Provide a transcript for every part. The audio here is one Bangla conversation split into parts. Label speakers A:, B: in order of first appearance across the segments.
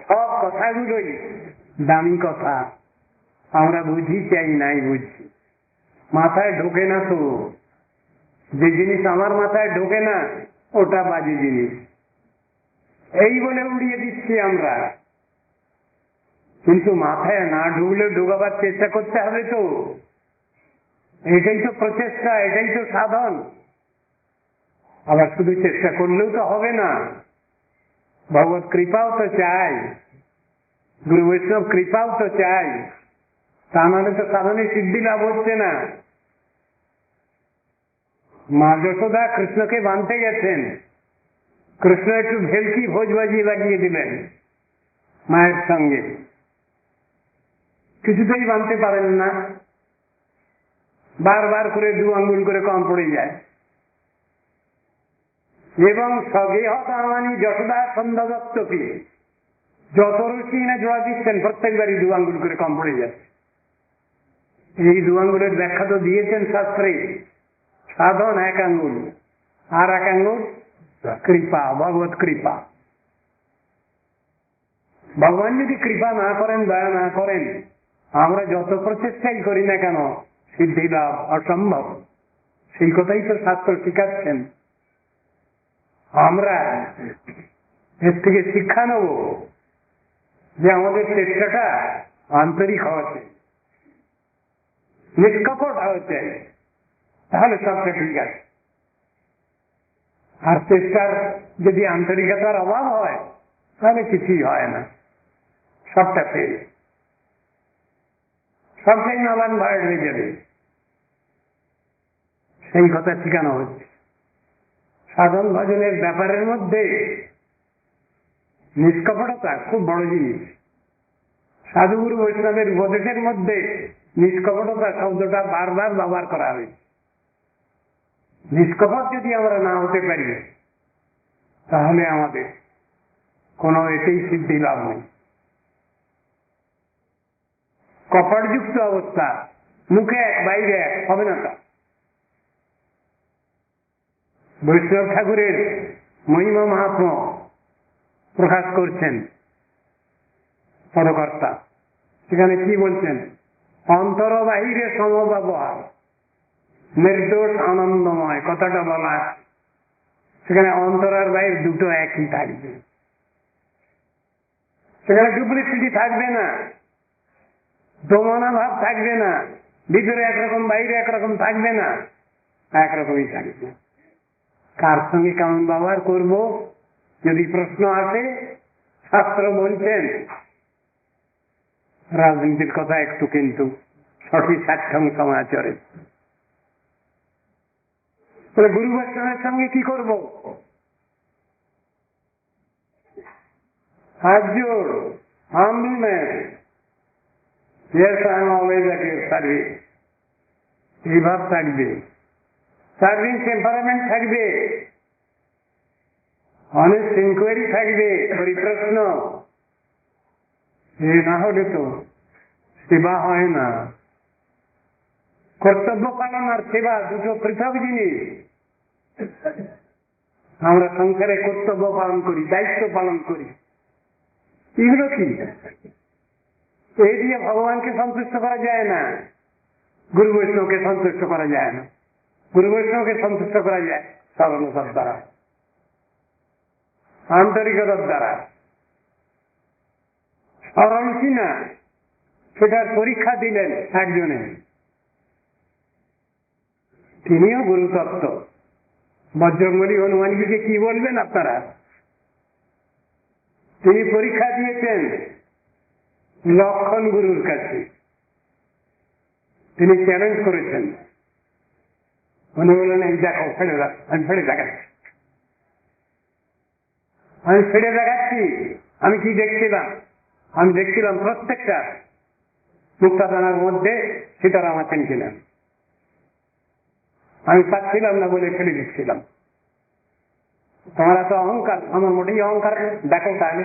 A: সব কথাগুলোই দামি কথা, আমরা বুঝি চাই নাই বুঝছি, মাথায় ঢোকে না। তো যে জিনিস আমার মাথায় ঢোকে না ওটা বাজে জিনিস, এই বলে উড়িয়ে দিচ্ছি আমরা। কিন্তু মাথায় না ঢুকলে ঢোকাবার চেষ্টা করতে হবে। তো এটাই তো প্রচেষ্টা, এটাই তো সাধন। আবার শুধু চেষ্টা করলেও তো হবে না, ভগবত কৃপাও তো চাই, গুরু বৈষ্ণব কৃপাও তো চাই, তা নাহলে তো সাধনে সিদ্ধি লাভ হচ্ছে না। মা যশোদা কৃষ্ণকে বাঁধতে গেছেন, কৃষ্ণ একটু ভেলকি ভোজবাজি লাগিয়ে দিলেন মায়ের সঙ্গে, কিছুতেই বাঁধতে পারেন না, বারবার করে 2 আঙ্গুল করে কম পড়ে যায়। এবং সগেহ দামানি যশোদা সন্ধ্যা দত্তকে যত রুচি না জোড়া দিচ্ছেন প্রত্যেকবারই 2 আঙ্গুল করে কম পড়ে যায়। এই 2 আঙ্গুলের ব্যাখ্যা তো দিয়েছেন শাস্ত্রে, সাধন 1 আঙ্গুল, আর 1 আঙ্গুল কৃপা, ভগবত কৃপা। ভগবান যদি কৃপা না করেন, দয়া না করেন, আমরা যত প্রচেষ্টাই করি না কেন সিদ্ধি লাভ অসম্ভব। সেই কথাই তো শাস্ত্র শিখাচ্ছেন। আমরা এর থেকে শিক্ষা নেব যে আমাদের চেষ্টাটা আন্তরিক হওয়া চাই, নিষ্কপট হওয়া চাই, তাহলে সবটা ঠিক আছে। আর চেষ্টার যদি আন্তরিকতার অভাব হয় তাহলে কিছুই হয় না, সবটা ফেল, সবটাই নালান ভাড় হয়ে যাবে। সেই কথা শিখানো হচ্ছে। সাধন ভজনের ব্যাপারের মধ্যে নিষ্কপটতা খুব বড় জিনিস। সাধুগুরু বৈষ্ণবের উপদেশের মধ্যে নিষ্কপটতা শব্দটা বারবার ব্যবহার করা হয়েছে। নিষ্কপট যদি আমরা না হতে পারি তাহলে আমাদের কোনো এতেই সিদ্ধি লাভ নেই। কপটযুক্ত অবস্থা, মুখে 1 বাইরে 1 হবে না। তা বৈষ্ণব ঠাকুরের মহিমা মাহাত্ম্য প্রকাশ করছেন পদকর্তা, সেখানে কি বলছেন? অন্তর বাহিরে সমব্যবহার, নির্দোষ আনন্দময়। কথাটা বলা সেখানে অন্তর আর বাহির দুটো একই থাকবে, সেখানে ডুপ্লিসিটি থাকবে না, দমনা ভাব থাকবে না, ভিতরে একরকম বাইরে একরকম থাকবে না, একরকমই থাকবে। কার সঙ্গে কেমন ব্যবহার করব যদি প্রশ্ন আসে, শাস্ত্র বলছেন রাজনীতির কথা একটু কিন্তু সঠিক সাক্ষম সমাচরে। গুরু বৈষ্ণবের সঙ্গে কি করব? হাত জোড়, humbleness, yes I am always at your service, এই ভাব থাকবে। সার্ভিং টেম্পারামেন্ট থাকবে, অনেস্ট ইনকোয়ারি থাকবে, পরিপ্রশ্ন। এ না হলে তো সেবা হয় না। কর্তব্য পালন আর সেবা দুটো পৃথক জিনিস। আমরা সংসারে কর্তব্য পালন করি, দায়িত্ব পালন করি, এগুলো কি? এই দিয়ে ভগবানকে সন্তুষ্ট করা যায় না, গুরু বৈষ্ণবকে সন্তুষ্ট করা যায় না। গুরু বৈষ্ণবকে সন্তুষ্ট করা যায় সরলতার দ্বারা, আন্তরিকতার দ্বারা। সরল কিনা সেটার পরীক্ষা দিলেন একজনে, তিনিও গুরুতত্ত্ব। বজ্রঙ্গলী হনুমানজিকে কি বলবেন আপনারা? তিনি পরীক্ষা দিয়েছেন লক্ষণ গুরুর কাছে, তিনি চ্যালেঞ্জ করেছেন। উনি বললেন এই দেখো ফেলে দাও, আমি ফেলে দেখাচ্ছি, আমি ফেলে দেখাচ্ছি। আমি কি দেখছিলাম? আমি দেখছিলাম প্রত্যেকটা মুক্তাদানার মধ্যে সীতারাম আছেন কিনা, আমি পাচ্ছিলাম না বলে ফেলে দিচ্ছিলাম। তোমার এত অহংকার, আমার মোটেই অহংকার দেখো। তাহলে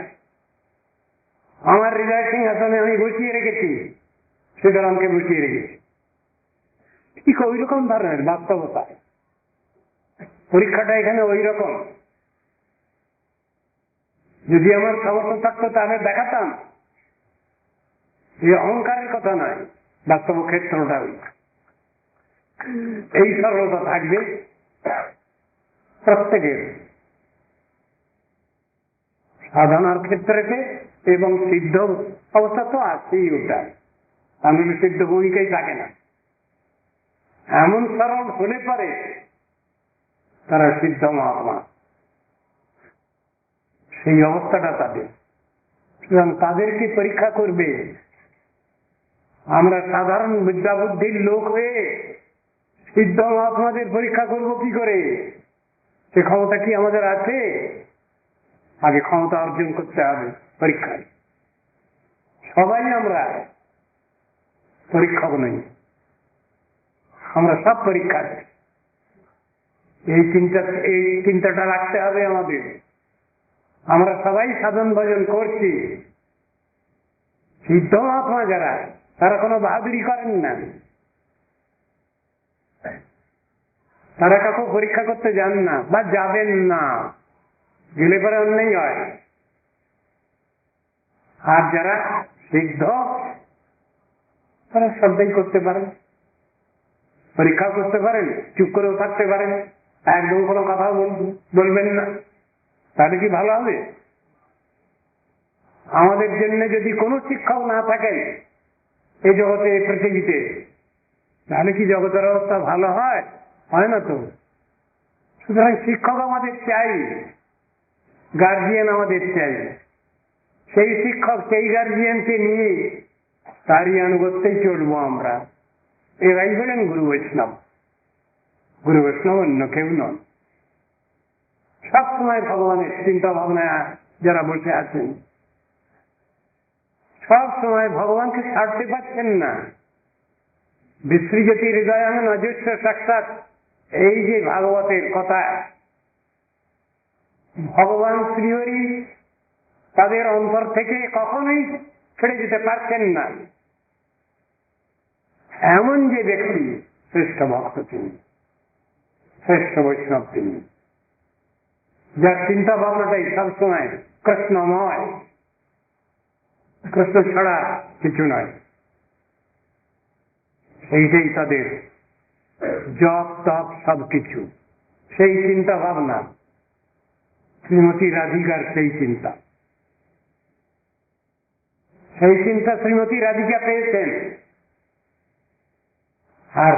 A: আমার হৃদয় সিংহাসনে আমি বসিয়ে রেখেছি, সীতারামকে বসিয়ে রেখেছি। ঠিক ওই রকম ধরনের বাস্তবতা, পরীক্ষাটা এখানে ওই রকম। যদি আমার সামর্থ্য থাকতো তাহলে দেখাতাম। এই অহংকারের কথা নয়, বাস্তব ক্ষেত্রটা এই সরলতা থাকবে প্রত্যেকের, সাধনার ক্ষেত্রে এবং সিদ্ধ অবস্থা তো আছেই। ওটা তাহলে সিদ্ধ ভূমিকাই থাকে না। এমন সরল হলে পারে তারা সিদ্ধ মহাত্মা, সেই অবস্থাটা তাদের। সুতরাং তাদেরকে পরীক্ষা করবে। আমরা সাধারণ বিদ্যা বুদ্ধির লোক হয়ে সিদ্ধ মহাত্মাদের পরীক্ষা করব কি করে? সে ক্ষমতা কি আমাদের আছে? আগে ক্ষমতা অর্জন করতে হবে পরীক্ষায়। সবাই আমরা পরীক্ষক নই, আমরা সব পরীক্ষার্থী। এই চিন্তাটা রাখতে হবে আমাদের। আমরা সবাই সাধন ভজন করছি। সিদ্ধ মহাত্মা যারা, তারা কোনো বাহাদুরি করেন না, তারা কাউকে পরীক্ষা করতে যান না বা যাবেন না, গেলে পরে অন্যায় হয়। আর যারা সিদ্ধ তারা সবটাই করতে পারেন, পরীক্ষা করতে পারেন, চুপ করেও থাকতে পারেন, একদম কোনো কথা বলবেন না। তাহলে কি ভালো হবে? আমাদের জন্য যদি কোনো শিক্ষক না থাকে এই জগতে, এই পৃথিবীতে, তাহলে কি জগতের অবস্থা ভালো হয়? হয় না তো। সুতরাং শিক্ষক আমাদের চাই, গার্জিয়ান আমাদের চাই। সেই শিক্ষক, সেই গার্জিয়ানকে নিয়ে তারই আনুগত্যেই চলবো আমরা। এরাই হলেন গুরু বৈষ্ণব। গুরু বৈষ্ণব অন্য কেউ নন। সবসময় ভগবানের চিন্তা ভাবনা যারা বসে আছেন, সব সময় ভগবানকে ছাড়তে পারছেন না। বিসৃজতি হৃদয়াং নজস্ব সাক্ষাৎ, এই যে ভাগবতের কথা, ভগবান শ্রীহরি তাদের অন্তর থেকে কখনোই ছেড়ে যেতে পারছেন না। এমন যে ব্যক্তি শ্রেষ্ঠ ভক্ত তিনি, শ্রেষ্ঠ বৈষ্ণব তিনি, যার চিন্তা ভাবনাটাই সবসময় কৃষ্ণময়, কৃষ্ণ ছাড়া কিছু নয়। সেইটাই তাদের জপ তপ সবকিছু, সেই চিন্তা ভাবনা শ্রীমতী রাধিকার, সেই চিন্তা শ্রীমতী রাধিকা পেয়েছেন। আর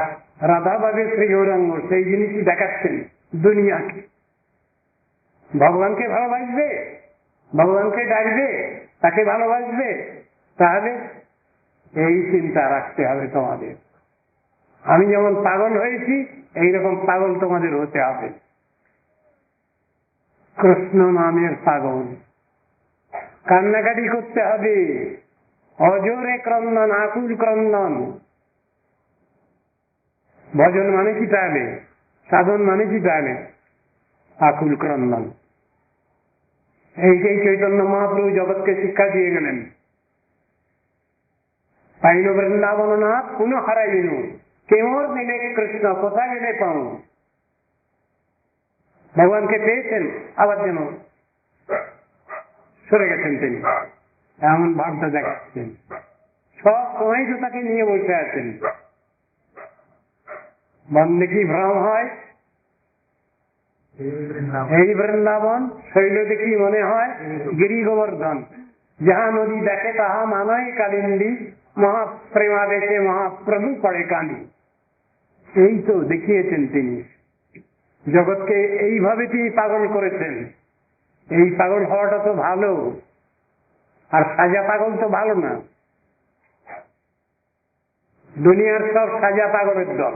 A: রাধাবাদের শ্রী গৌরাঙ্গ সেই জিনিসই দেখাচ্ছেন দুনিয়াকে। ভগবানকে ভালোবাসবে, ভগবানকে ডাকবে, তাকে ভালোবাসবে, তাহলে এই চিন্তা রাখতে হবে তোমাদের। আমি যেমন পাগল হয়েছি, এইরকম পাগল তোমাদের হতে হবে। কৃষ্ণ নামের পাগল, কান্নাকাটি করতে হবে, অজোরে ক্রন্দন, আকুল ক্রন্দন। ভজন মানে কি তাহলে? সাধন মানে কি তাহলে? আকুল ক্রন্দন। এইটাই চৈতন্য মহাপ্রভু জগৎকে শিক্ষা দিয়ে গেলেন। পাইল বৃন্দাবন না পুনঃ হারাইনু, কেমর দিলে কৃষ্ণ, কোথায় গেলে পাও। ভগবানকে পেয়েছেন, আবার যেন সরে গেছেন তিনি, এমন ভাবটা দেখাচ্ছেন। সব সময় তো তাকে নিয়ে বসে আছেন। মন দেখি ভ্রম হয়, এই বৃন্দাবন, শৈল দেখি মনে হয় গিরি গোবর্ধন। যাহা নদী দেখে তাহা মানয় কালিন্দী, মহাপ্রেমা দেখে মহাপ্রভু পড়ে কাঁদি। এই তো দেখিয়েছেন তিনি জগৎকে, এইভাবে তিনি পাগল করেছেন। এই পাগল হওয়াটা তো ভালো, আর সাজা পাগল তো ভালো না। দুনিয়ার সব সাজা পাগলের দল,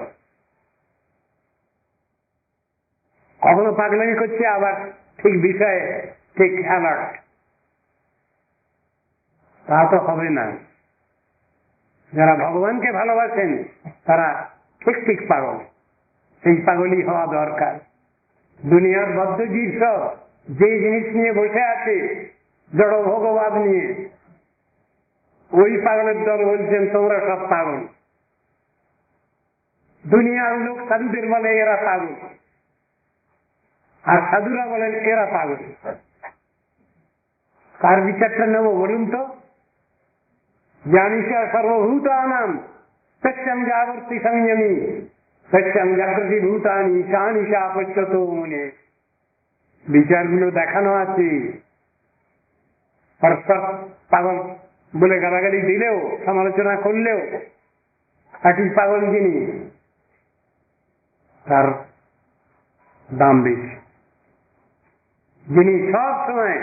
A: কখনো পাগলামি করছে, আবার ঠিক বিষয়ে ঠিক অ্যালার্ট। তা তো হবে না। যারা ভগবানকে ভালোবাসেন তারা ঠিক ঠিক পাগল, সেই পাগলই হওয়া দরকার। দুনিয়ার বদ্ধজীব সব যে জিনিস নিয়ে বসে আছে, জড় ভোগবাদ নিয়ে, ওই পাগলের দল বলছেন তোমরা সব পাগল। দুনিয়ার লোক সাধুদের বলে এরা পাগল, আর সাধুরা বলেন এরা পাগল। কার বিচারটা নেব বলুন তো? জ্ঞানীষা সর্বভূতানাম সত্যম জাগর্তি সংযমী সত্যম জাগৃতি ভূতানি ঈশানীশা পশ্যতো মুনে। বিচারগুলো দেখানো আছে। পরস্পর পাগল বলে গালাগালি দিলেও, সমালোচনা করলেও একই পাগল যিনি, তার দাম বেশি। যিনি সব সময়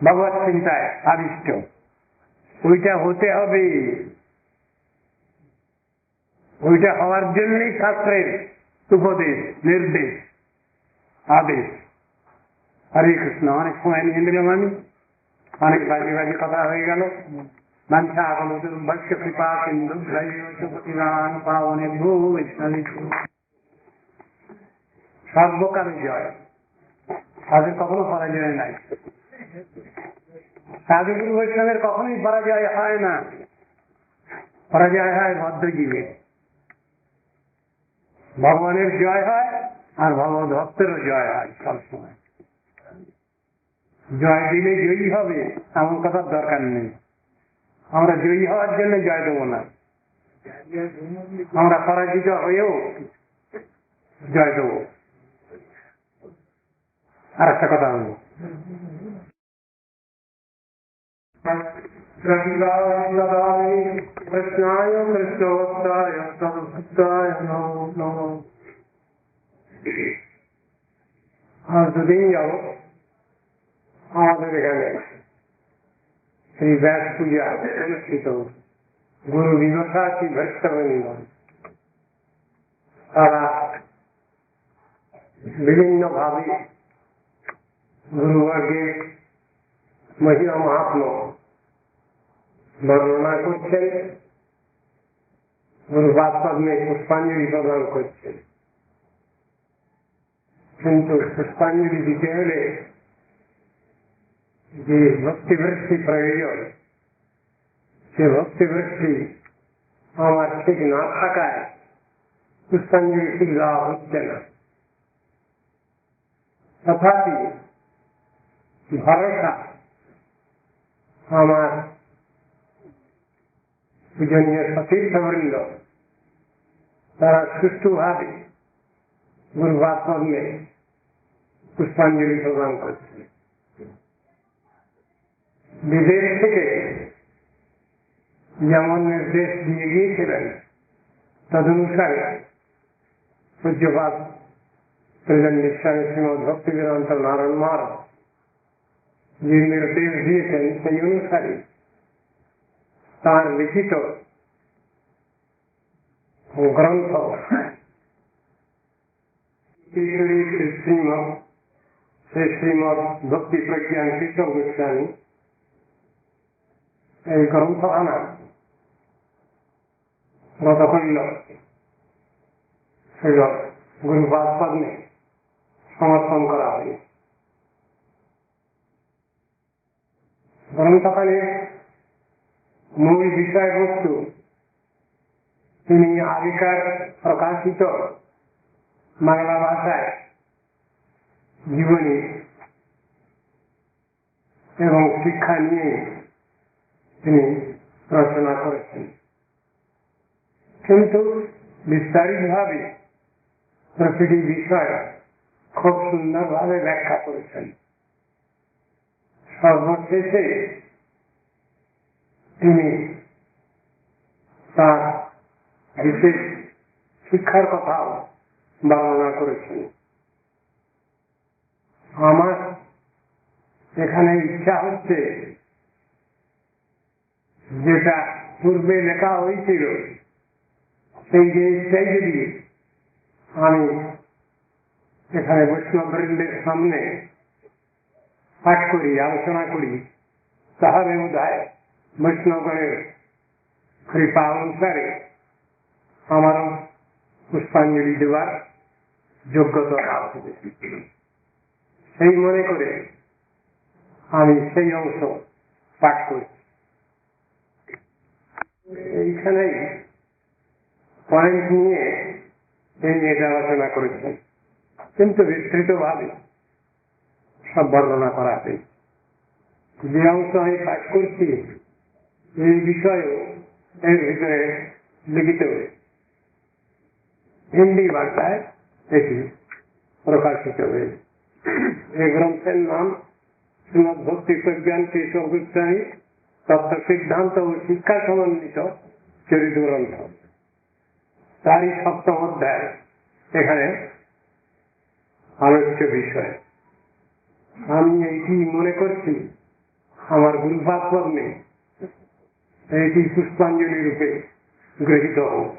A: ভগবত চিন্তায় আবিষ্ট, ওইটা হতে হবে। ওইটা হওয়ার জন্যই শাস্ত্রের উপদেশ, নির্দেশ, আদেশ। হরে কৃষ্ণ। অনেক সময় নিয়ে নিলাম আমি, অনেক বাজে বাজে কথা হয়ে গেল। বাঞ্ছা আগমস্য কৃপা সিন্ধু প্রতিমান পাবনে ভূ বৈষ্ণবী। সর্বকালে জয়, তাদের কখনো পরাজয় নাই। সাধুগুরু বৈষ্ণবের কখনোই পরাজয় হয় না। পরাজয় হয় বদ্ধজীবের। ভগবানের জয় হয় আর ভগবত ভক্তেরও জয় হয় সবসময়। জয় দিলে জয়ী হবে এমন কথার দরকার নেই। আমরা জয়ী হওয়ার জন্য জয় দেবো না, আমরা পরাজিত হয়েও জয় দেবো। আর একটা কথা বলবো, কৃষ্ণায় কৃষ্ণভক্তায় ভক্তায় নমো নমঃ। আজ দুদিন যাব আমাদের এখানে শ্রী ব্যাস পূজা অনুষ্ঠিত। গুরু বিবসাচী ভক্তবৃন্দ তারা বিভিন্ন ভাবে গুরুবর্গের মহিমা মাহাত্ম্য বর্ণনা করছেন, গুরুপাদ পদ্মে পুষ্পাঞ্জলি প্রদান করছেন। কিন্তু পুষ্পাঞ্জলি দিতে হলে যে ভক্তিবৃষ্টি প্রয়োজন, সে ভক্তিবৃষ্টি আমার ঠিক না থাকায় পুষ্পাঞ্জলি ঠিক দেওয়া হচ্ছে না। তথাপি ভরসা আমার পূজনীয় সতীর্থবৃন্দ তারা সুষ্ঠুভাবে গুরুপাদ পদ্মে পুষ্পাঞ্জলি প্রদান করছে। বিদেশ থেকে যেমন নির্দেশ দিয়ে গিয়েছিলেন তদনুসারে পূজ্যপাদ প্রেজেন্ট নিঃস্বামী শ্রীমদ ভক্তিবেদান্ত নারায়ণ মহারাজ যে নির্দেশ দিয়েছেন সেই অনুসারে তাঁর লিখিত গ্রন্থ শ্রীমদ ভক্তি প্রজ্ঞান কৃষ্ণ গোস্বামী এই গ্রন্থ আনা গতকাল গুরুপাদ পদ্মে সমর্পণ করা হয়। গ্রন্থখানে মূল বিষয়বস্তু তিনি আগেকার প্রকাশিত বাংলা ভাষায় জীবনী এবং শিক্ষা নিয়ে তিনি রচনা করেছেন, কিন্তু বিস্তারিতভাবে প্রতিটি বিষয় খুব সুন্দরভাবে ব্যাখ্যা করেছেন। সর্বশেষে তিনি তার বিশেষ শিক্ষার কথাও বর্ণনা করেছেন। আমার এখানে ইচ্ছা হচ্ছে যেটা পূর্বে লেখা হয়েছিল সেই জিনিসটাই যদি আমি এখানে বৈষ্ণববৃন্দের সামনে পাঠ করি, আলোচনা করি, তাহলে বোধহয় বৈষ্ণবগণের কৃপা অনুসারে আমারও পুষ্পাঞ্জলি দেওয়ার যোগ্যতা আসবে। সেই মনে করে আমি সেই অংশ পাঠ করি। এইখানেই পয়েন্ট নিয়ে তিনি এটা আলোচনা করেছেন, কিন্তু বিস্তৃত ভাবে সব বর্ণনা করা হয়েছে। যে অংশ আমি পাঠ করছি এই বিষয়ে এর ভিতরে লিখিত হিন্দি ভাষায় এটি প্রকাশিত হয়েছে। এই গ্রন্থের নাম শ্রীমদ ভক্তি প্রজ্ঞান কেশব গোস্বামী তত্ত্ব সিদ্ধান্ত ও শিক্ষা সমন্বিত চরিত গ্রন্থ, তারই 7ম অধ্যায় এখানে আলোচ্য বিষয়। আমি এইটি মনে করছি আমার গুরুভাব কর্মে এইটি পুষ্পাঞ্জলি রূপে গৃহীত হোক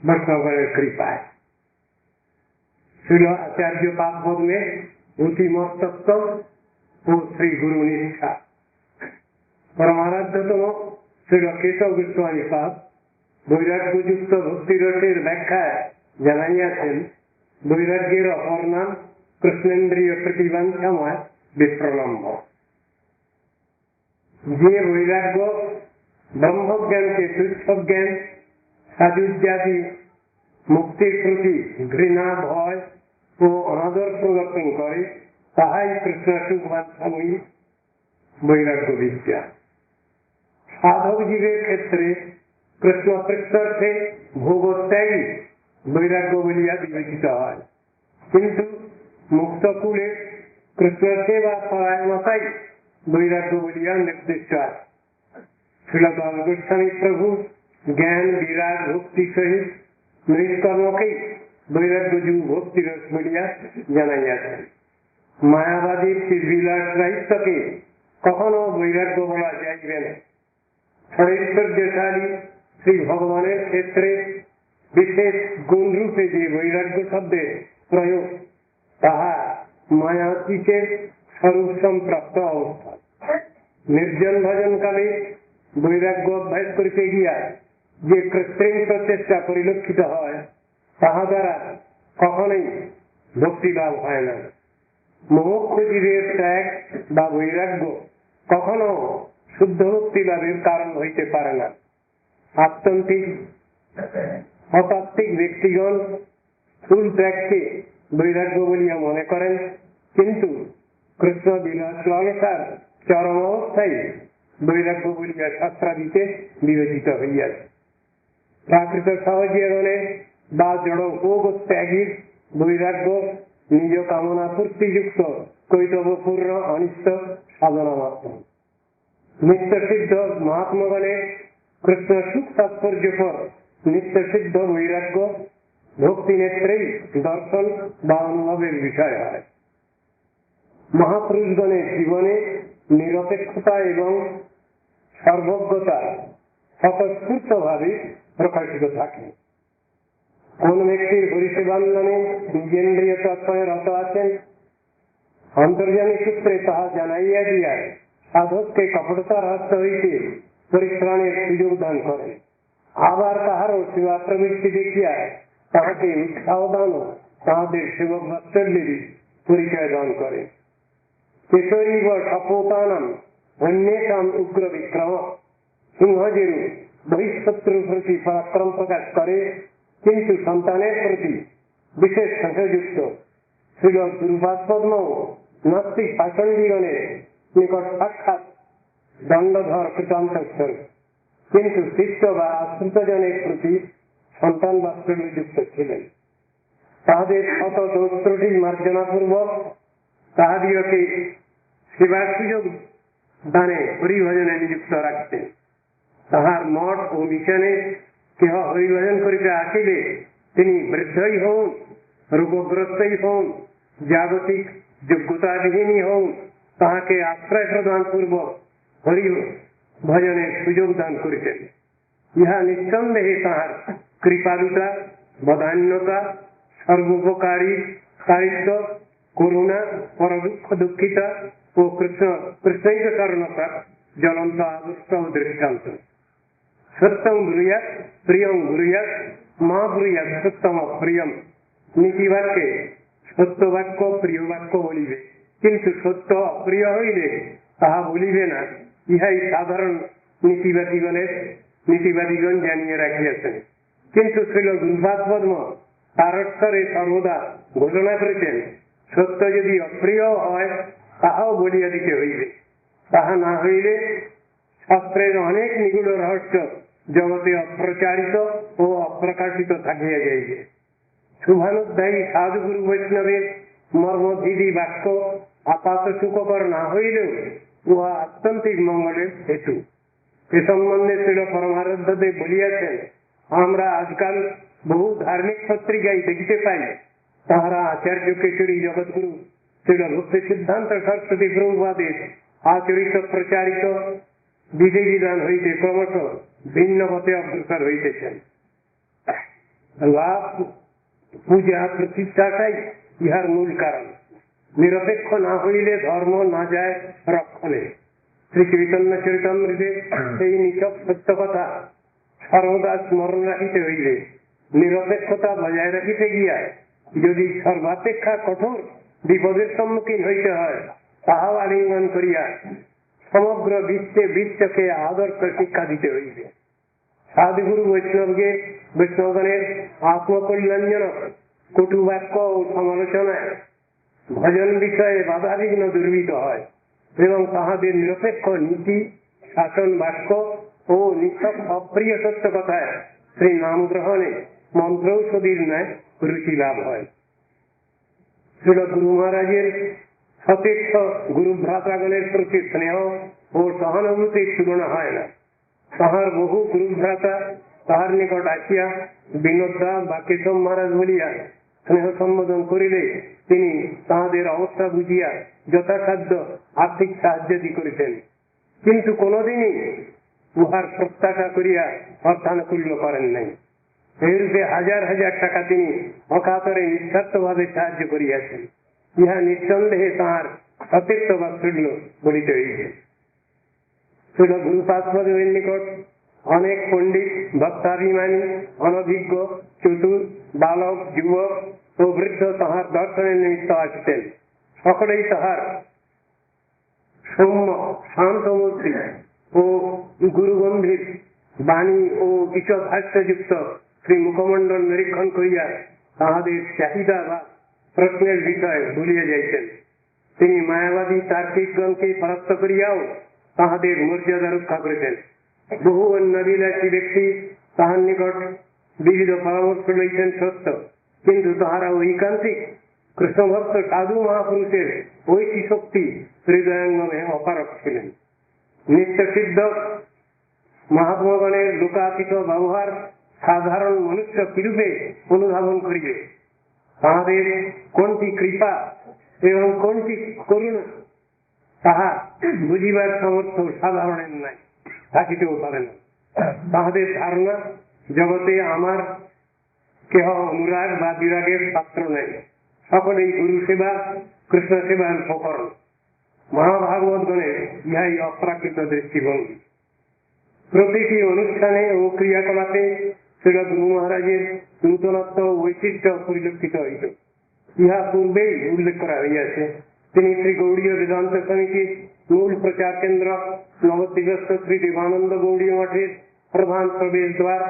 A: বৈষ্ণবের কৃপায়। শ্রীল আচার্য পাদ পদ্মে অতিমস্তত্ব ও শ্রী গুরু নিষ্ঠা পরমারাধ্যতম শ্রীল কেশব গোস্বামী পাদ বৈরাগ্যযুক্ত ভক্তিরসের ব্যাখ্যায় জানাইয়াছেন, বৈরাগ্যের অপর নাম কৃষ্ণেন্দ্রিয় প্রতিবাঞ্ছাময় বিপ্রলম্ব। যে বৈরাগ্য ব্রহ্মজ্ঞানকে তুচ্ছ জ্ঞান সাজুজ্যাদি মুক্তির প্রতি ঘৃণা, ভয় ও অনাদর প্রদর্শন করে, তাহাই কৃষ্ণ সুখবাঞ্ছাময়ী বৈরাগ্য বিদ্যা। সাধক জীবের ক্ষেত্রে কৃষ্ণ প্রেক্ষার্থে ভোগত্যাগী বৈরাগ্য বলিয়া বিবেচিত হয়, কিন্তু মুক্তকুলে কৃষ্ণ সেবা পরায়ণতাই বৈরাগ্য বলিয়া নির্দিষ্ট আছে। শ্রীলদাস গোস্বামী প্রভু জ্ঞান, বিরাগ, ভক্তি সহিত নিষ্কর্মকেই বৈরাগ্যযু ভক্তিরস বলিয়া জানাইয়াছেন। মায়াবাদী শ্রীবিলাস রাহিত্যকে কখনো বৈরাগ্য বলা যাইবে না। ঐশ্বর্যশালী শ্রী ভগবানের ক্ষেত্রে বিশেষ গুণরূপে যে বৈরাগ্য শব্দের প্রয়োগ, তাহা মায়াতীতের স্বরূপ সম্প্রাপ্ত অবস্থা। নির্জন ভজনকালে বৈরাগ্য অভ্যাস করিতে গিয়া যে কৃত্রিম প্রচেষ্টা পরিলক্ষিত হয়, তাহা দ্বারা কখনোই ভক্তি লাভ হয় না। মুমুক্ষু জীবের ত্যাগ বা বৈরাগ্য কখনো শুদ্ধ ভক্তি লাভের কারণ হইতে পারে না। আত্যন্তিক অতাত্ত্বিক ব্যক্তিগণ স্থূল ত্যাগকে বৈরাগ্য বলিয়া মনে করেন, কিন্তু কৃষ্ণ বিলাস লালসার চরম অবস্থায় বৈরাগ্য বলিয়া শাস্ত্রাদিতে বিবেচিত হইয়াছে। প্রাকৃত সহজীবনে বা জড় ভোগ ত্যাগীর বৈরাগ্য নিজ কামনা পূর্তিযুক্ত কৈতবপূর্ণ অনিষ্ট সাধনা মাত্র। নিত্য সিদ্ধ মহাত্মগণে কৃষ্ণ সুখ তাৎপর্যপর নিত্য সিদ্ধ বৈরাগ্য ভক্তি নেত্রেই দর্শন বা অনুভবের বিষয় হয়। মহাপুরুষগণের জীবনে নিরপেক্ষতা এবং সর্বজ্ঞতা স্বতঃস্ফূর্ত ভাবে প্রকাশিত থাকে। কোন ব্যক্তির হরিসেবান্দনে নিজেন্দ্রিয় তৎপরে রত আছেন, অন্তর্যামী সূত্রে তাহা জানাইয়া দিয়া সাধককে কপটতার হস্ত হইতে পরিত্রাণের সুযোগ দান করেন। আবার তাহারও সেবা প্রবৃত্তি দেখিয়া তাহাকে উৎসাহ দান ও তাহাদের সেবক বাৎসল্যেরই পরিচয় দান করে। কেশরীব সপোতানাম অন্যেষাম উগ্র বিক্রম সিংহজেরু বহিঃশত্রুর প্রতি পরাক্রম প্রকাশ করে, কিন্তু সন্তানের প্রতি বিশেষ সংযুক্ত। শ্রীল গুরুপাদ পদ্ম নাস্তিক পাষণ্ডীগণের নিকট সাক্ষাৎ দণ্ডধর কৃতান্তস্বর, কিন্তু শিষ্য বা আশ্রিতজনের প্রতি সন্তান বাৎসল্যযুক্ত ছিলেন। তাহাদের শত দোষ ত্রুটি মার্জনা পূর্বক তাহাদিওকে সেবার সুযোগ দানে হরিভজনে নিযুক্ত রাখতেন। তাহার মঠ ও মিশনে কেহ হরিভজন করিতে আসিলে তিনি বৃদ্ধই হন, রোগগ্রস্তই হন, জাগতিক যোগ্যতাবিহীনই হন, তাহাকে আশ্রয় প্রদান পূর্বক হরি ভজনের সুযোগ দান করিতেন। ইহা নিঃসন্দেহে তাহার কৃপালুতা, বদান্যতা, সর্বোপকারী কারিত্ব, করুণা, পরদুঃখ দুঃখিতা ও কৃষ্ণৈককরণতার জ্বলন্ত আদর্শ ও দৃষ্টান্ত। সত্যং ব্রূয়াৎ প্রিয়ং ব্রূয়াৎ মা ব্রূয়াৎ সত্যম প্রিয়ম। নীতিবাক্যে সত্য বাক্য প্রিয় বাক্য বলিবে, কিন্তু সত্য অপ্রিয় হইলে তাহা বলিবে না। ইহাই সাধারণ নীতিবাদীগণ জানিয়ে রাখিয়াছেন। কিন্তু শ্রীল গুরুপাদ পদ্ম তার অক্ষরে সর্বদা ঘোষণা করেছেন, সত্য যদি অপ্রিয় হয় তাহাও বলিয়া দিতে হইবে। তাহা না হইলে শাস্ত্রের অনেক নিগুড় রহস্য জগতে অপ্রচারিত ও অপ্রকাশিত থাকিয়া যাইবে। শুভানুধ্যায়ী সাধুগুরু বৈষ্ণবের মর্মভিদি বাক্য আপাত সুখকর না হইলেও উহা আত্যন্তিক মঙ্গলের হেতু। এ সম্বন্ধে ছিল পরমারাধ্যদেব বলিয়াছেন, আমরা আজকাল বহু ধার্মিক পত্রিকায় দেখিতে পাই, তাহারা আচার্য কেশরী জগৎগুরু ছিল ভক্তি সিদ্ধান্ত সরস্বতী প্রভুপাদের আচরিত প্রচারিত বিধিবিধান হইতে ক্রমশ ভিন্ন পথে অগ্রসর হইতেছেন। লাভ পূজা প্রতিষ্ঠাটাই ইহার মূল কারণ। নিরপেক্ষ না হইলে ধর্ম না যায় রক্ষণে। শ্রী চৈতন্য চরিতামৃতে এই নিছক সত্য কথা সর্বদা স্মরণ রাখিতে হইলে নিরপেক্ষতা বজায় রাখিতে গিয়া যদি সর্বাপেক্ষা কঠোর বিপদের সম্মুখীন হইতে হয়, তাহাও আলিঙ্গন করিয়া সমগ্র বিশ্বকে আদর্শ শিক্ষা দিতে হইবে। সাধুগুরু বৈষ্ণবগণের আত্মকল্যাণজনক কটু বাক্য ও সমালোচনায় ভজন বিষয়ে বাধাবিঘ্ন দুর্বৃত হয় এবং তাহাদের নিরপেক্ষ নীতি শাসন বাক্য ও নিছক অপ্রিয় সত্য কথায় সেই নাম গ্রহণে মন্ত্রৌষধির ন্যায় রুচি লাভ হয়। শ্রীল গুরু মহারাজের সতীর্থ গুরু ভ্রাতাগণের প্রতি স্নেহ ও সহানুভূতির তুলনা হয় না। তাহার বহু গুরু ভ্রাতা তাহার নিকট আসিয়া বিনোদা বা কেশব মহারাজ বলিয়া স্নেহ সম্বোধন করিলে তিনি তাহাদের অবস্থা বুঝিয়া যথাসাধ্য আর্থিক সাহায্য করিতেন, কিন্তু কোনদিনই উহার প্রত্যাশা করিয়া অর্থানুকূল্য করেন নাই। এইরূপে হাজার হাজার টাকা তিনি অকাতরে নিঃস্বার্থ ভাবে সাহায্য করিয়াছেন। ইহা নিঃসন্দেহে তাহার সতীর্থ বাৎসল্য বলিতে হইবে। ছিল গুরুপাদপদের নিকট অনেক পণ্ডিত, ভক্তাভিমানী, অনভিজ্ঞ, চতুর, বালক, যুবক ও বৃদ্ধ তাহার দর্শনের নিমিত্ত আসতেন। সকলেই তাহার সৌম্য শান্তমূর্তি ও গুরুগম্ভীর বাণী ও ঈষৎ হাস্যযুক্ত শ্রী মুখমণ্ডল নিরীক্ষণ করিয়া তাহাদের চাহিদা বা প্রশ্নের বিষয় ভুলিয়া যাইতেন। তিনি মায়াবাদী তার্কিকগণকে পরাস্ত করিয়াও তাহাদের মর্যাদা রক্ষা করিতেন। বহু অন্যাবিলাসী ব্যক্তি তাহার নিকট বিবিধ পরামর্শ লইতেন সত্য, কিন্তু তাহারা ঐকান্তিক কৃষ্ণভক্ত সাধু মহাপুরুষের ঐশী শক্তি হৃদয়ঙ্গমে অপারক ছিলেন। নিত্যসিদ্ধ মহাত্মাগণের লোকাতীত ব্যবহার সাধারণ মনুষ্য কিরূপে অনুধাবন করিবে, তাহাদের কোনটি কৃপা এবং কোনটি করুণা তাহা বুঝিবার সামর্থ্য সাধারণের নাই, থাকিতেও পারে না। তাহাদের ধারণা জগতে আমার কেহ অনুরাগ বা বিরাগের পাত্র নেই, সকলেই গুরু সেবা কৃষ্ণ সেবার উপকরণ। মহাভাগবত গণের ইহাই অপ্রাকৃত দৃষ্টিভঙ্গি। প্রতিটি অনুষ্ঠানে ও ক্রিয়াকলাপে শ্রী গুরু মহারাজের নূতনত্ব ও বৈশিষ্ট্য পরিলক্ষিত হইত। ইহা পূর্বেই উল্লেখ করা হইয়াছে। তিনি শ্রী গৌড়ীয় বেদান্ত সমিতির মূল প্রচার কেন্দ্র নবদ্বীপস্থ শ্রী দেবানন্দ গৌড়ীয় মঠের প্রধান প্রবেশ দ্বার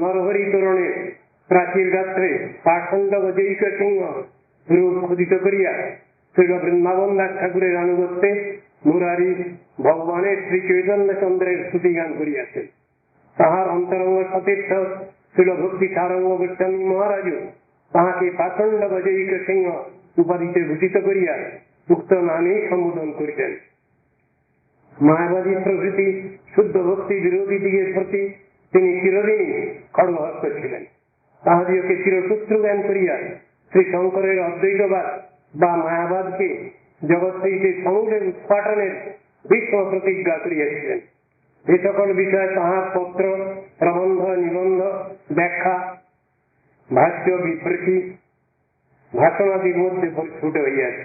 A: নরহরি তোরণের প্রাচীর গাত্রে পাখণ্ড বৈক সিংহ রূপ খোদিত করিয়া শ্রী বৃন্দাবন দাস ঠাকুরের আনুগত্যে মুরারি ভগবানের শ্রী চৈতন্য চন্দ্রের স্তুতিগান করিয়াছেন। তাহার অন্তরঙ্গ সতীর্থ ছিল ভক্তি সারঙ্গ গোস্বামী মহারাজও তাহাকে পাখণ্ড বৈক সিংহ উপাধিতে ভূষিত করিয়া উক্ত নামেই সম্বোধন করিতেন। মায়াবাদী প্রভৃতি শুদ্ধ ভক্তি বিরোধী দিকের প্রতি তিনি চিরদিনই খড়গহস্ত ছিলেন। তাহাদিওকে চিরসূত্র জ্ঞান করিয়া শ্রী শঙ্করের অদ্বৈতবাদ বা মায়াবাদকে জগৎ হইতে সমূলে উৎপাটনের ভীষ্ম প্রতিজ্ঞা করিয়াছিলেন। এই সকল বিষয় তাহার পত্র, প্রবন্ধ, নিবন্ধ, ব্যাখ্যা, ভাষ্য, বিবৃতি, ভাষণাদির মধ্যে পরিস্ফুট হইয়াছে।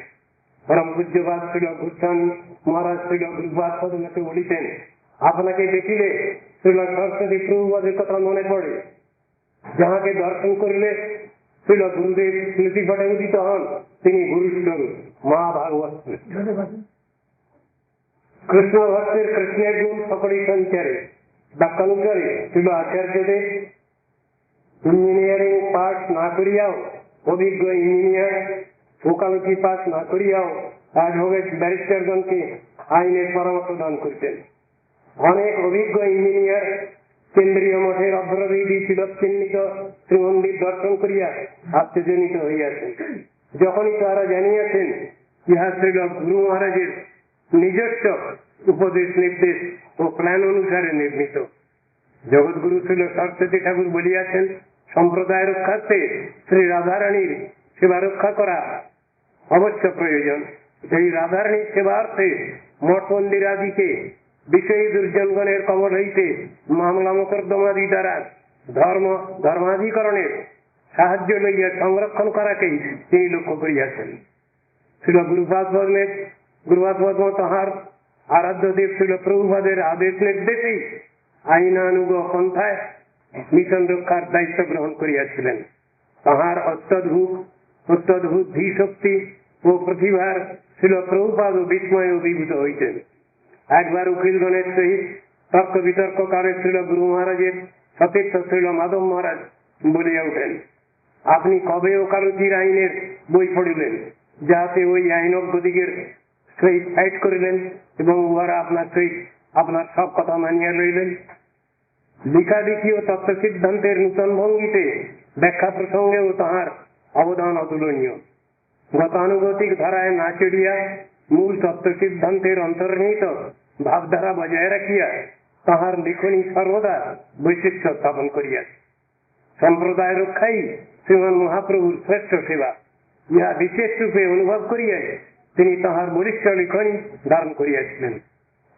A: পরম পূজ্যপাদ শ্রীল গোস্বামী মহারাজ শ্রীল গুরুপাদ পদকে বলিতেন, আপনাকে দেখিলে শ্রীল সরস্বতী প্রভুপাদের কথা মনে পড়ে, যাহাকে দর্শন করিলে শ্রীল গুরুদেব স্মৃতিপটে উদিত হন, তিনি গুরুস্বরূপ মহাভাগবত। কৃষ্ণ ভক্তের কৃষ্ণের গুণ সকলেই সঞ্চারে। বাক্যানুসারে শ্রীল আচার্যদেব ইঞ্জিনিয়ারিং পাঠ না করিয়াও, অভিজ্ঞ ইঞ্জিনিয়ার ওকালতি পাঠ না করিয়াও অ্যাডভোকেট ব্যারিস্টারগণকে আইনের পরামর্শ দান করতেন। অনেক অভিজ্ঞ ইঞ্জিনিয়ার কেন্দ্রীয় মঠের অভ্রবেদী তিলক চিহ্নিত শ্রীমন্দির দর্শন করিয়া আশ্চর্যজনিত হইয়াছেন। যখনই তারা জানিয়াছেন ইহা শ্রীল গুরু মহারাজের নিজস্ব উপদেশ নির্দেশ ও প্ল্যান অনুসারে নির্মিত। জগৎগুরু শ্রীল সরস্বতী ঠাকুর বলিয়াছেন, সম্প্রদায় রক্ষার্থে শ্রী রাধারানীর সেবা রক্ষা করা অবশ্য প্রয়োজন। এই রাধারানীর সেবার্থে মঠ মন্দিরাদিকে বিষয়ী দুর্জনগণের কবল হইতে মামলা মোকদ্দমাদি দ্বারা ধর্মাধিকরণের সাহায্য লইয়া সংরক্ষণ করাকেই তিনি লক্ষ্য করিয়াছেন। ছিল গুরুপাদ পদ্ম তাহার আরাধ্য দেব ছিল প্রভুপাদের আদেশ নির্দেশেই আইনানুগ পন্থায় মিশন রক্ষার দায়িত্ব গ্রহণ করিয়াছিলেন। তাহার অত্যদ্ভুত ধী শক্তি ও প্রতিভার ছিল প্রভুপাদ বিস্ময় অভিভূত হইতেন। একবার উকিলগণের সহিত তর্ক বিতর্ক করে ছিল গুরু মহারাজের সতীর্থ ছিল মাধব মহারাজ বলিয়া উঠেন, আপনি কবে ওকালতির আইনের বই পড়িলেন? যাতে ওই আইনজ্ঞদিগের সহিত ফাইট করিলেন এবং উহারা আপনার সহিত আপনার সব কথা মানিয়া লইলেন। লিখালিখি ও তত্ত্ব সিদ্ধান্তের নূতন ভঙ্গিতে ব্যাখ্যা প্রসঙ্গেও তাহার অবদান অতুলনীয়। গতানুগতিক ধারায় না চড়িয়া মূল তত্ত্ব সিদ্ধান্তের অন্তর্নিহিত ভাবধারা বজায় রাখিয়া তাহার লিখনী সর্বদা বৈশিষ্ট্য স্থাপন করিয়াছে। সম্প্রদায় রক্ষাই শ্রীমান মহাপ্রভুর শ্রেষ্ঠ সেবা, ইহা বিশেষ রূপে অনুভব করিয়াই তিনি তাহার বলিষ্ঠ লিখনী ধারণ করিয়াছিলেন।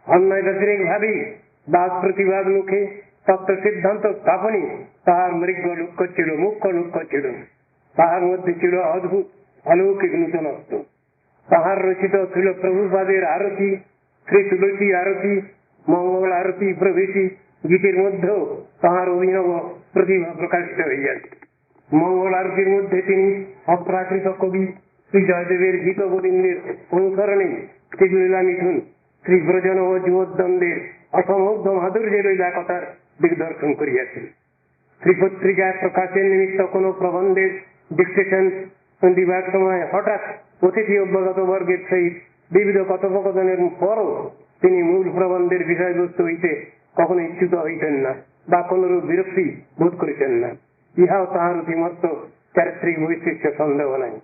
A: অন্যায় ব্যতিরেক ভাবেই বাদ প্রতিবাদ মুখে তত্ত্ব সিদ্ধান্ত স্থাপনই তাহার মৃগ্য লক্ষ্য ছিল, মুখ্য লক্ষ্য ছিল। তাহার মধ্যে ছিল অদ্ভুত অলৌকিক নূতনত্ব। তাহার রচিত ছিল প্রভুপাদের আরতি, শ্রী তুলসী আরতি, মঙ্গল আরতি প্রভৃতি গীতের মধ্যেও তাহার অভিনব প্রতিভা প্রকাশিত হইয়াছে। মঙ্গল আরতির মধ্যে তিনি অপ্রাকৃত কবি শ্রী জয়দেবের গীত গোবিন্দের অনুসরণে শ্রীলীলা মিথুন, শ্রী ব্রজন ও যুবোদ্দন্দের অসমুগ্ধ মাধুর্য লীলা কথার দিগদর্শন করিয়াছেন। শ্রীপত্রিকায় প্রকাশের নিমিত্ত কোন প্রবন্ধের ডিকটেশন দিবার সময় হঠাৎ অতিথি অভ্যাগত বর্গের সহিত বিবিধ কথোপকথনের পরও তিনি মূল প্রবন্ধের বিষয়বস্তু হইতে কখনো ইচ্ছুত হইতেন না বা কোনরূপ বিরক্তি বোধ করিতেন না। ইহাও তাহার অতিমত্ত চারিত্রিক বৈশিষ্ট্য, সন্দেহ নাই।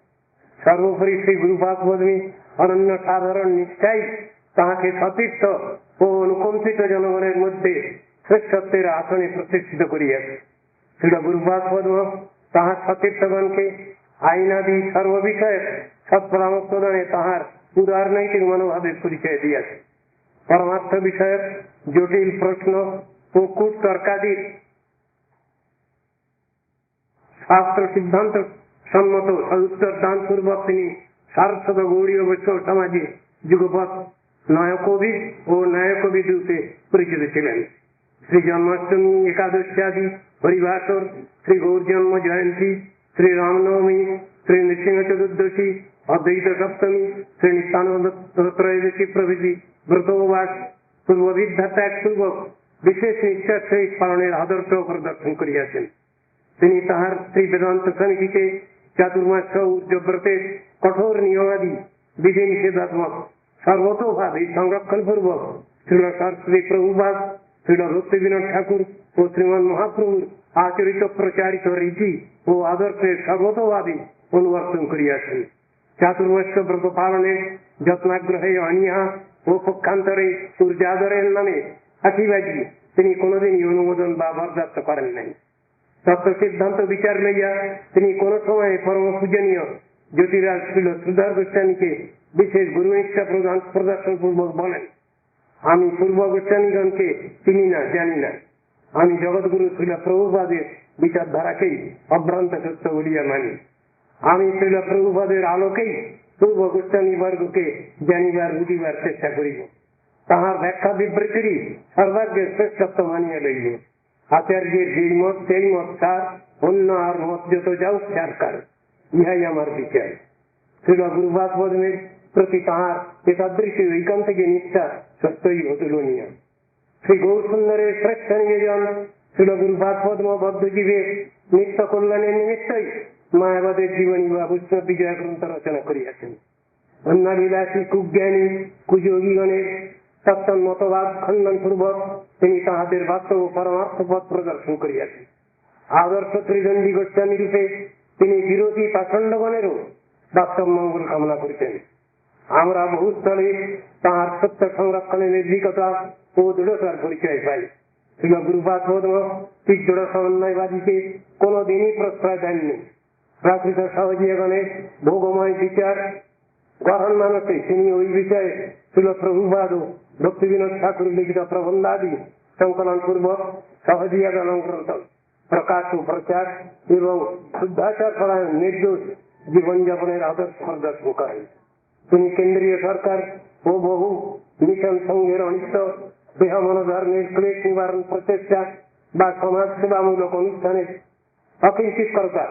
A: সর্বোপরি শ্রী গুরুপাদ পদ্মী অনন্য সাধারণ নিষ্ঠাই তাহাকে সতীর্থ ও অনুকম্পিত জনগণের মধ্যে শ্রেষ্ঠত্বের আসনে প্রতিষ্ঠিত করিয়াছে। শ্রী গুরুপাদ পদ্ম তাহার সতীর্থগণকে আইনাদি সর্ববিষয়ে সৎপরামর্শ দানে তাহার উদার নৈতিক মনোভাবের পরিচয় দিয়াছে। পরমার্থ বিষয়ক জটিল প্রশ্ন ও কূট তর্কাদির শাস্ত্র সিদ্ধান্ত সম্মত সদুত্তর দান পূর্বক তিনি সারস্বত গৌড়ীয় বৈষ্ণব সমাজে যুগপৎ নয়কবিদ ও নায়কবিদ রূপে পরিচিত ছিলেন। শ্রী জন্মাষ্টমী, একাদশী, হরিভাষর, শ্রী গৌর জন্ম জয়ন্তী, শ্রী রামনবমী, শ্রী নৃসিংহ চতুর্দশী, অদ্বৈত সপ্তমী, শ্রী নিত্যানন্দ ত্রয়োদশী প্রভৃতি ব্রতোবাস পূর্ববিদ্যা ত্যাগ পূর্বক বিশেষ নিষ্ঠার সহিত পালনের আদর্শ প্রদর্শন করিয়াছেন। তিনি তাহার শ্রী বেদান্ত সমিতিকে চাতুর্মাস উচ্চব্রতের কঠোর নিয়মাদি বিধি নিষেধাত্মক সর্বতোভাবে সংরক্ষণ পূর্বক শ্রীল সরস্বতী প্রভুপাদ, শ্রীল ভক্তি বিনোদ ঠাকুর ও শ্রীমান মহাপ্রভুর আচরিত প্রচারিত রীতি ও আদর্শের সর্বতোভাবে অনুবর্তন করিয়াছেন। চাতুর্মাস্য ব্রত পালনে যত্নাগ্রহে অনীহা ও পক্ষান্তরে সূর্যাদরের নামে ফাঁকিবাজি তিনি কোনদিনই অনুমোদন বা বরদাস্ত করেন নাই। তত্ত্ব সিদ্ধান্ত বিচার লইয়া তিনি কোন সময় পরম পূজনীয় জ্যোতিরাজ ছিল শ্রীধর গোস্বামীকে বিশেষ গুরু নিষ্ঠা প্রদর্শন পূর্বক বলেন, আমি পূর্ব গোস্বামীগণকে চিনি না, জানি না। আমি জগৎগুরু ছিল প্রভুপাদের বিচারধারাকেই অভ্রান্ত সত্য বলিয়া মানি। আমি ছিল প্রভুপাদের আলোকেই পূর্ব গোস্বামী বর্গকে জানিবার বুঝিবার চেষ্টা করিব। তাহার ব্যাখ্যা বিবৃতিরই সর্বাগ্যের শ্রেষ্ঠত্ব মানিয়া লইব। আচার্যের যেই মত সেই মত সার, অন্য আর মত যত যাও সারকার, ইহাই আমার বিচার। শ্রীল গুরুপাদ পদ্মের প্রতি তাহার এতাদৃশী ঐকান থেকে নিষ্ঠা সত্যই অতুলনীয়। শ্রী গৌর সুন্দরের শ্রেষ্ঠ নিবেদন শ্রীল গুরুপাদ পদ্ম বদ্ধজীবের নিত্য কল্যাণের নিমিত্তই মায়াবাদের জীবনী বা বৈষ্ণব বিজয় গ্রন্থ রচনা করিয়াছেন। অন্যাবিলাসী কুজ্ঞানী কুযোগীগণের সত্তন মতবাদ খণ্ডন পূর্বক তিনি তাহাদের বাস্তব পরমার্থ পথ প্রদর্শন করিয়াছেন। আদর্শ ত্রিদণ্ডী গোস্বামী রূপে তিনি বিরোধী পাষণ্ডগণেরও বাস্তব মঙ্গল কামনা করিতেন। আমরা বহুস্থলে তাহার সত্য সংরক্ষণের নির্ভীকতা ও দৃঢ়তার পরিচয় পাই। ছিল গুরুপাদ দৃঢ় সমন্বয়বাদীকে কোনদিনই প্রশ্রয় দেননি। প্রাকৃত সহজীয়গণের ভোগময় বিচার গ্রহণ মানুষে তিনি ওই বিষয়ে ছিল প্রভুবাদ ও ভক্তি বিনোদ ঠাকুর লিখিত প্রবন্ধাদি সংকলন পূর্বক সহজীয়গণ প্রকাশ ও প্রচার এবং শুদ্ধাচার পরায়ণ নির্দোষ জীবনযাপনের আদর্শ প্রদর্শন করেন। তিনি কেন্দ্রীয় সরকার ও বহু মিশন সংঘের অনিষ্ট দেহ মনোধর্মের ক্লেশ নিবারণ প্রচেষ্টা বা সমাজ সেবামূলক অনুষ্ঠানের অকিঞ্চিতকরতা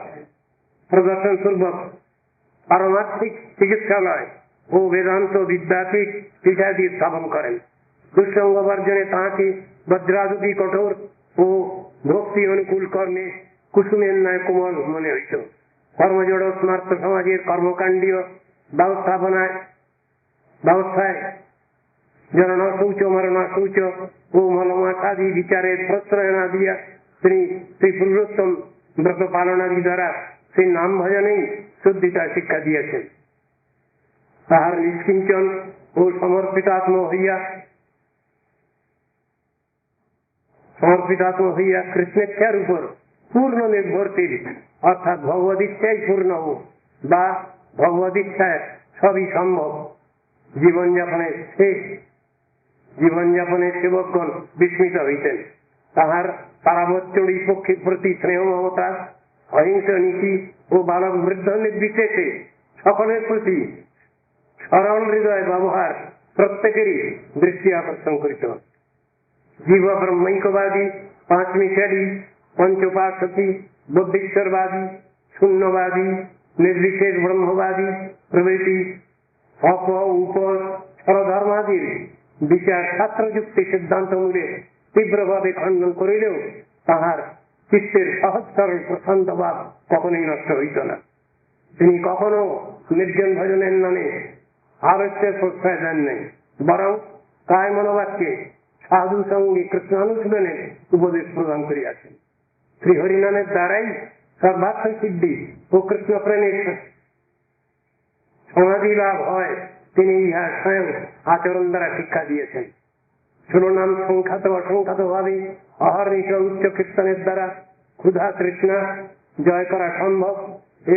A: প্রদর্শন পূর্বক পারমার্থিক চিকিৎসালয় ও বেদান্ত বিদ্যাপীঠ পীঠাদি স্থাপন করেন। দুঃসঙ্গ বর্জনে তাহাকে বজ্রাদুতি কঠোর ও ভক্তি অনুকূল কর্মে কুসুমের ন্যায় কোমল মনে হইত। কর্মজড় স্মার্ত সমাজের কর্মকাণ্ডীয় ব্যবস্থায় যেন শৌচ মরণ শৌচ ও মলমাদি বিচারের প্রশ্রয় না দিয়া তিনি শ্রী পুরুষোত্তম ব্রত পালনাদি দ্বারা সেই নাম ভজনেই শুদ্ধিতা শিক্ষা দিয়েছেন। তাহার নিষ্কিঞ্চন ও সমর্পিতাত্ম হইয়া কৃষ্ণেচ্ছার উপর পূর্ণ নির্ভরশীল, অর্থাৎ ভগবদীচ্ছাই পূর্ণ হোক বা ভগবদীচ্ছায় সবই সম্ভব জীবনযাপনের সেবকগণ বিস্মিত হইতেন। তাহার পারাবত্যড়ি পক্ষের প্রতি স্নেহ মমতা, অহিংস নীতি ও বালক বৃদ্ধ নির্বিশেষে সকলের প্রতি সরল হৃদয় ব্যবহার প্রত্যেকেরই দৃষ্টি আকর্ষণ করিত। জীব ব্রহ্মৈক্যবাদী, পাঁচমিশালী, পঞ্চপাশী, বুদ্ধিশ্বরবাদী, শূন্যবাদী, নির্বিশেষ ব্রহ্মবাদী প্রভৃতি অপ উপর সরধর্মাদির বিচার শাস্ত্রযুক্তি সিদ্ধান্ত মূলে তীব্রভাবে খণ্ডন করিলেও তাহার চিত্তের সহজ সরল প্রশান্ত ভাব কখনোই নষ্ট হইত না। তিনি কখনো নির্জন ভজনের নামে আলস্যের প্রশ্রয় দেন নাই, বরং কায় মনোবাক্যে সাধু সঙ্গে কৃষ্ণানুশীলনের উপদেশ প্রদান করিয়াছেন। শ্রী হরিনামের দ্বারাই সর্বার্থ সিদ্ধি ও কৃষ্ণ প্রেমের সমাধি লাভ হয়, তিনি ইহা স্বয়ং আচরণ দ্বারা শিক্ষা দিয়েছেন। শিরোনাম সংখ্যাত অসংখ্যাত ভাবে অহর্নিশ উচ্চ কীর্তনের দ্বারা ক্ষুধা তৃষ্ণা জয় করা সম্ভব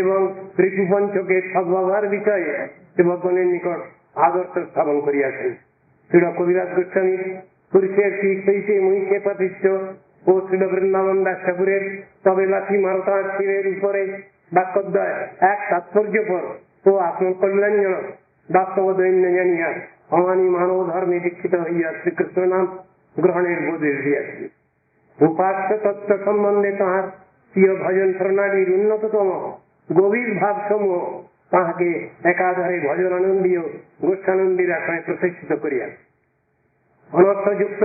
A: এবং ঋতুপঞ্চকে সদ্ব্যবহার বিষয়ে সেবকগণের নিকট আদর্শ স্থাপন করিয়াছেন। শ্রীল কবিরাজ গোস্বামীর পুরুষের শীর্ষে মহিষে প্রতিষ্ঠ ও শ্রীল বৃন্দাবন দাস ঠাকুরের তবে লাঠি মারতা শিরের উপরে বাক্যদ্বয় এক তাৎপর্যপর ও আত্মকল্যাণজনক বাস্তব দৈন্য জানিয়া অমানি মানব ধর্মে দীক্ষিত হইয়া শ্রীকৃষ্ণ নাম গ্রহণের উপদেশ দিয়াছে। উপাস্য তত্ত্ব সম্বন্ধে তাহার প্রিয় ভজন প্রণালীর উন্নততম গভীর ভাব সমূহ তাহাকে একাধারে ভজন আনন্দীয় গোষ্ঠানন্দীর আশায় প্রতিষ্ঠিত করিয়া অনর্থযুক্ত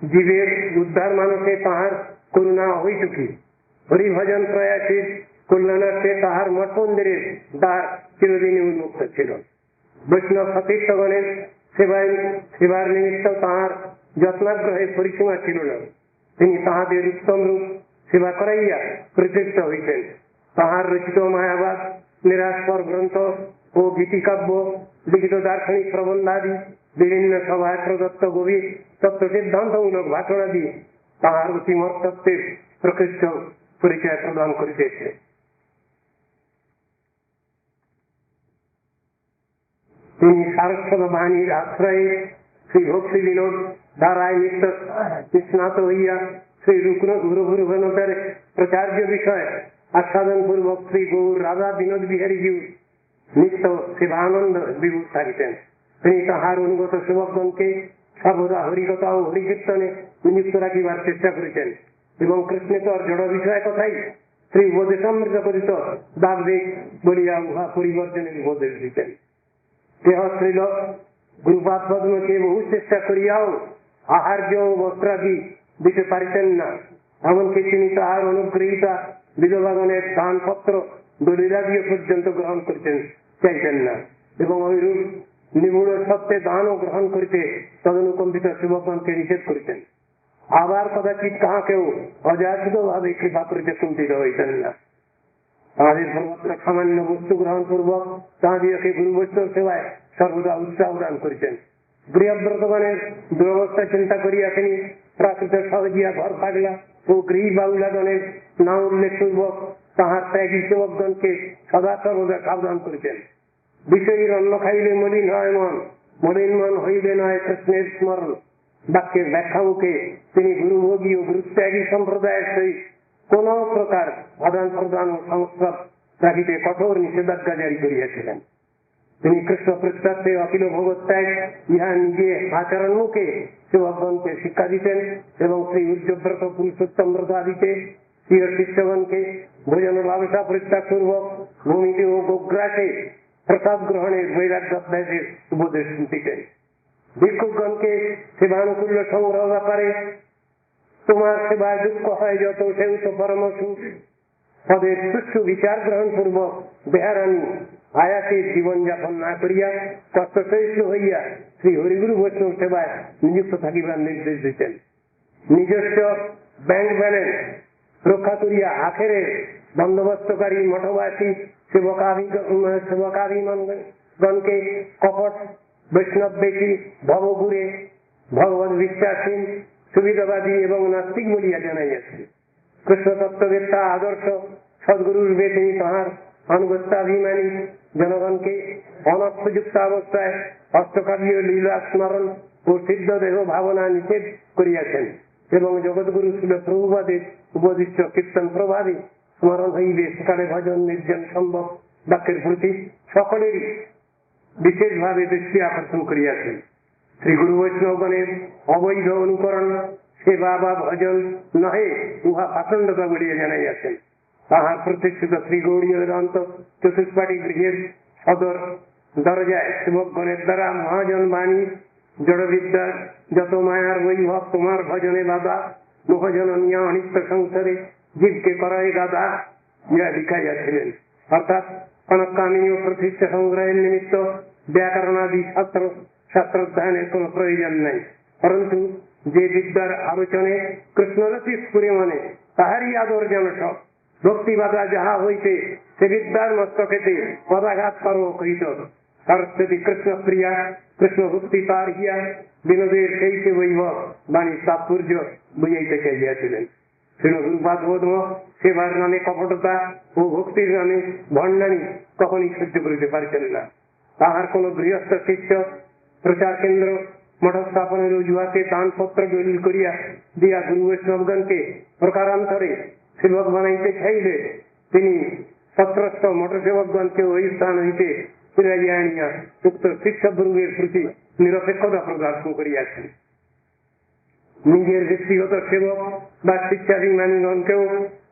A: জীবের উদ্ধার মানসে তাহার করুণা হইতুকি। হরিভজন প্রয়াসের কল্যাণার্থে তাহার মঠ মন্দিরের দ্বার চিরদিনই উন্মুক্ত ছিল। বৈষ্ণব সতীর্থগণের সেবার নিমিত্ত তাহার যত্নাগ্রহের পরিসীমা ছিল না। তিনি তাহাদের উত্তম রূপ সেবা করাইয়া প্রতিষ্ঠিত হইতেন। তাহার রচিত মায়াবাদ, নিরাস্পর গ্রন্থ ও গীতিকাব্য, লিখিত দার্শনিক প্রবন্ধাদি, বিভিন্ন সভায় প্রদত্ত গভীর তত্ত্ব সিদ্ধান্তমূলক ভাষণাদি তাহার অতিমত তত্ত্বের প্রকৃষ্ট পরিচয় প্রদান করিতেছে। তিনি সারস্বত বাণীর আশ্রয়ে শ্রী ভক্তি বিনোদ ধারায় নিষ্ণাত হইয়া শ্রী গুরুগুরুগণতার প্রচার্য বিষয় আস্বাদন পূর্বক শ্রী গৌর রাধা বিনোদ বিহারীজি নিত্য সেবানন্দ বিভূত থাকিতেন। তিনি তাহার অনুগত সেবকগণকে সর্বদা হরিকথা ও হরিকীর্তনে নিযুক্ত রাখিবার চেষ্টা করিতেন এবং কৃষ্ণেতর জড় বিষয় কথাই শ্রী উপদেশামৃত করিত দাগবেগ বলিয়া উহা পরিবর্তনের উপদেশ দিতেন। দেহ শ্রীল গুরুপাদ পদ্মকে বহু চেষ্টা করিয়াও আহার্য ও বস্ত্রাদি দিতে পারিতেন না। এমনকি তিনি তাহার অনুগ্রহীতা বিধবাগণের দানপত্র দলিলাদিও পর্যন্ত গ্রহণ করতেন চাইতেন না। এবং ঐরূপ নিগুড় সত্ত্বে দানও গ্রহণ করিতে তদনুকম্পিত সেবকগণকে নিষেধ করিতেন। আবার কদাচিৎ কাহাকেও অযাচিত ভাবে কৃপা করিতে কুণ্ঠিত হইতেন না। তাহাদের সর্বত্র সামান্য বস্তু গ্রহণ পূর্বক তাহাদিওকে গুরু বৈষ্ণব সেবায় সর্বদা উৎসাহ দান করিতেন। গৃহব্রতগণের দুরবস্থা চিন্তা করিয়া তিনি প্রাকৃত সহজিয়া ঘর পাগলা ও গৃহী বাউলাগণের নাম উল্লেখ পূর্বক তাহার ত্যাগী সেবকগণকে সদা সর্বদা সাবধান করিতেন। বিষয়ীর অন্ন খাইলে মলিন হয় মন, মলিন মন হইবে নয় কৃষ্ণের স্মরণ বাক্যের ব্যাখ্যা মুখে তিনি গুরুভোগী ও গুরুত্যাগী সম্প্রদায়ের সহিত কোন প্রকার আদান প্রদান ও সংস্রব রাখিতে কঠোর নিষেধাজ্ঞা জারি করিয়াছিলেন। তিনি কৃষ্ণ পৃষ্ঠার্থে অখিল ভোগত্যাগ ইহা নিজে আচরণ মুখে সেবকগণকে শিক্ষা দিতেন এবং শ্রী উজ্জ্বব্রত পুরুষোত্তম ব্রত আদিতে প্রিয় শিষ্যগণকে ভোজন লালসা পরিত্যাগ পূর্বক ভূমিতে ও গোগ্রাসে প্রসাদ গ্রহণের বৈরাগ্যাভ্যাসের উপদেশ দিতেন। ভিক্ষুকগণকে সেবানুকূল্য সংগ্রহ ব্যাপারে তোমার সেবায় দুঃখ হয় যত সেও তো পরম সুখ পদের সুষ্ঠু বিচার গ্রহণ পূর্বক বেহারানী আয়াসে জীবনযাপন না করিয়া কষ্টসহিষ্ণু হইয়া শ্রী হরিগুরু বৈষ্ণব সেবায় নিযুক্ত থাকিবার নির্দেশ দিতেন। নিজস্ব ব্যাংক ব্যালেন্স রক্ষা করিয়া আখেরের বন্দোবস্তকারী মঠবাসী সেবকাভিমানগণকে কপট বৈষ্ণব বেশী ভবঘুরে ভগবত বিশ্বাসীন সুবিধাবাদী এবং নাস্তিক বলিয়া জানাইয়াছেন। কৃষ্ণ তত্ত্ববেত্তা আদর্শ সদ্গুরুর বেশে তাহার আনুগত্যাভিমানী জনগণকে অনর্থযুক্ত অবস্থায় অষ্টকাব্য লীলা স্মরণ ও সিদ্ধ দেহ ভাবনা নিষেধ করিয়াছেন এবং জগৎগুরু ছিল প্রভুবাদের উপদিষ্ট কীর্তন প্রভাবে স্মরণ হইবে সেকালে ভজন নির্জন সম্ভব বাক্যের প্রতি সকলেরই বিশেষভাবে দৃষ্টি আকর্ষণ করিয়াছেন। শ্রী গুরু বৈষ্ণবগণের অবৈধ অনুকরণ সেবা বা ভজন নহে উহা পাচণ্ডতা বলিয়া জানাইয়াছেন। তাহার প্রতিষ্ঠিত শ্রী গৌড়ীয় বেদান্ত চতুষ্পাঠী গৃহের সদর দরজায় সেবকগণের দ্বারা মহাজন বাণী জড়বিদ্যা যত মায়ার বৈভব তোমার ভজনে বাধা মোহজননীয় অনিত্য সংসারে জীবকে করায় গাধা ইহা লিখাইয়াছিলেন। অর্থাৎ কনকামিনী ও প্রতিষ্ঠা সংগ্রহের নিমিত্ত ব্যাকরণাদি শাস্ত্রোধ্যায়নের কোন প্রয়োজন নাই, পরন্তু যে বিদ্যার আলোচনে কৃষ্ণরতি স্ফুরে মনে তাহারই আদর যেন সব ভক্তিবাদা যাহা হইতে সে বিদ্যার মস্তকেতে পদাঘাত করব কহিত সরস্বতী কৃষ্ণ প্রিয়া কৃষ্ণ ভক্তি তার হিয়া বিনোদের সেইতে বৈভব বাণীর তাৎপর্য বুঝাইতে চাইয়াছিলেন। গুরুপাদ বোধ সেবার নামে কপটতা ও ভক্তির নামে ভণ্ডানি কখনই সহ্য করিতে পারিতেন না। তাহার কোন গৃহস্থ শিষ্য প্রচার কেন্দ্র মঠ স্থাপনের অজুহাতে দানপত্র দলিল করিয়া দিয়া গুরু বৈষ্ণবগণকে প্রকারান্তরে সেবক বানাইতে চাইলে তিনি সত্রস্ত মঠ সেবকগণকে ওই স্থান হইতে ফিরাইয়া আনিয়া উক্ত শিষ্যবৃন্দের প্রতি নিরপেক্ষতা প্রদর্শন করিয়াছেন। নিজের ব্যক্তিগত সেবক বা শিক্ষাভিমানীগণকেও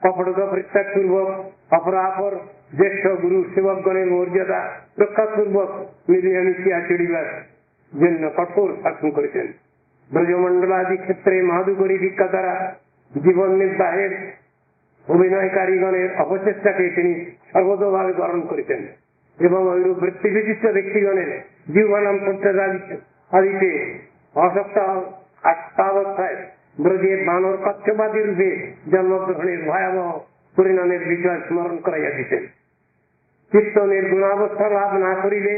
A: কপটতা পরিত্যাগ পূর্বক অপরাপর জ্যেষ্ঠ গুরু সেবকগণের মর্যাদা রক্ষা পূর্বক মিলিয়া মিশিয়া চলিবার জন্য কঠোর শাসন করেছেন। ব্রজমন্ডলাদি ক্ষেত্রে মাধুকরী ভিক্ষা দ্বারা জীবন নির্বাহের অভিনয়কারীগণের অপচেষ্টাকে তিনি সর্বতভাবে গ্রহণ করিতেন এবং ঐরূপ বৃত্তি বিশিষ্ট ব্যক্তিগণের জীবনাম আদিতে অসক্ত আত্মাবস্থায় ব্রজের বানর কচ্ছবাদী রূপে জন্মগ্রহণের ভয়াবহ পরিণামের বিষয় স্মরণ করাইয়া দিতেন। চিত্ত নির্গুণাবস্থা লাভ না করিলে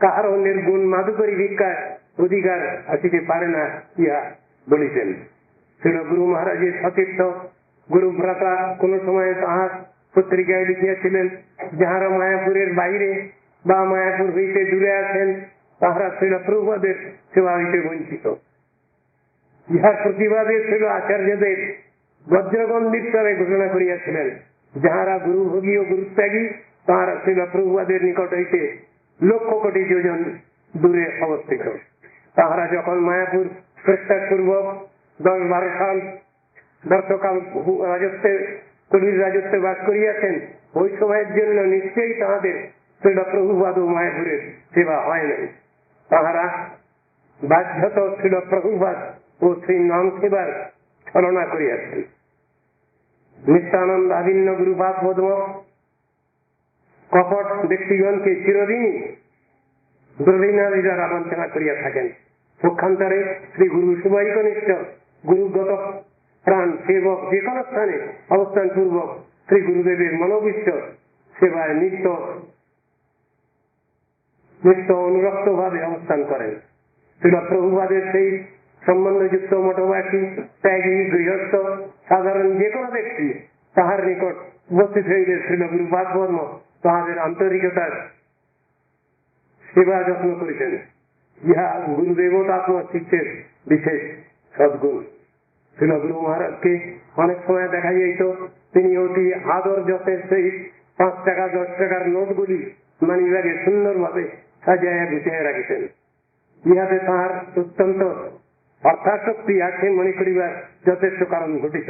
A: কাহারও নির্গুণ মাধুকরী ভিক্ষার অধিকার আসিতে পারে না ইহা বলিতেন। ছিল গুরু মহারাজের সতীর্থ গুরুভ্রাতা কোন সময় তাহার পত্রিকায় লিখিয়াছিলেন, যাহারা মায়াপুরের বাইরে বা মায়াপুর হইতে দূরে আছেন তাহারা ছিল প্রভুপাদের সেবা হইতে বঞ্চিত। ইহার প্রতিবাদে ছিল আচার্যদের বজ্রগম্ভীর স্বরে ঘোষণা করিয়াছিলেন, যাহারা গুরুভোগী ও গুরুত্যাগী তাহারা ছিল প্রভুপাদের নিকট হইতে লক্ষ কোটি যোজন দূরে অবস্থিত। তাহারা যখন মায়াপুর প্রত্যাগ পূর্বক 10-12 সাল বর্ষকাল কলির রাজত্বে বাস করিয়াছেন, ওই সময়ের জন্য নিশ্চয়ই তাহাদের শ্রীল প্রভুপাদ ও মায়াপুরের সেবা হয় নাই। তাহারা বাধ্যত শ্রীল প্রভুপাদ ও শ্রী নাম সেবার ছলনা করিয়াছেন। নিত্যানন্দ আভিন্ন গুরুপাদ পদ্ম কপট ব্যক্তিগণকে চিরদিনই দ্রবিণাদিরা আলোচনা করিয়া থাকেন। পক্ষান্তরে শ্রী গুরু সুবাই কনিষ্ঠ গুরুগত প্রাণ সেবক যে কোনো স্থানে অবস্থান পূর্বক শ্রী গুরুদেবের মনোবিষ্ট সেবায় নিত্য অনুরক্ত ভাবে অবস্থান করেন। শ্রীলা প্রভুপাদের সেই সম্বন্ধযুক্ত মঠবাসী, ত্যাগী, গৃহস্থ, সাধারণ যে কোনো ব্যক্তি তাহার নিকট উপস্থিত হইলে শ্রীল গুরুপাদ বর্ম তাহাদের আন্তরিকতার সেবা যত্ন করিতেন। ইহা গুরুদেবতাত্ম চিত্তের বিশেষ সদ্গুণ। শ্রীল গুরু মহারাজকে অনেক সময় দেখা যাইত তিনি অতি আদর যত্নের সহিত 5 টাকা 10 টাকার নোটগুলি মানিব্যাগে সুন্দরভাবে সাজাইয়া গুছিয়ে রাখিতেন। ইহাতে তাহার অত্যন্ত অর্থাশক্তি আছে মনে করিবার যথেষ্ট কারণ ঘটিত।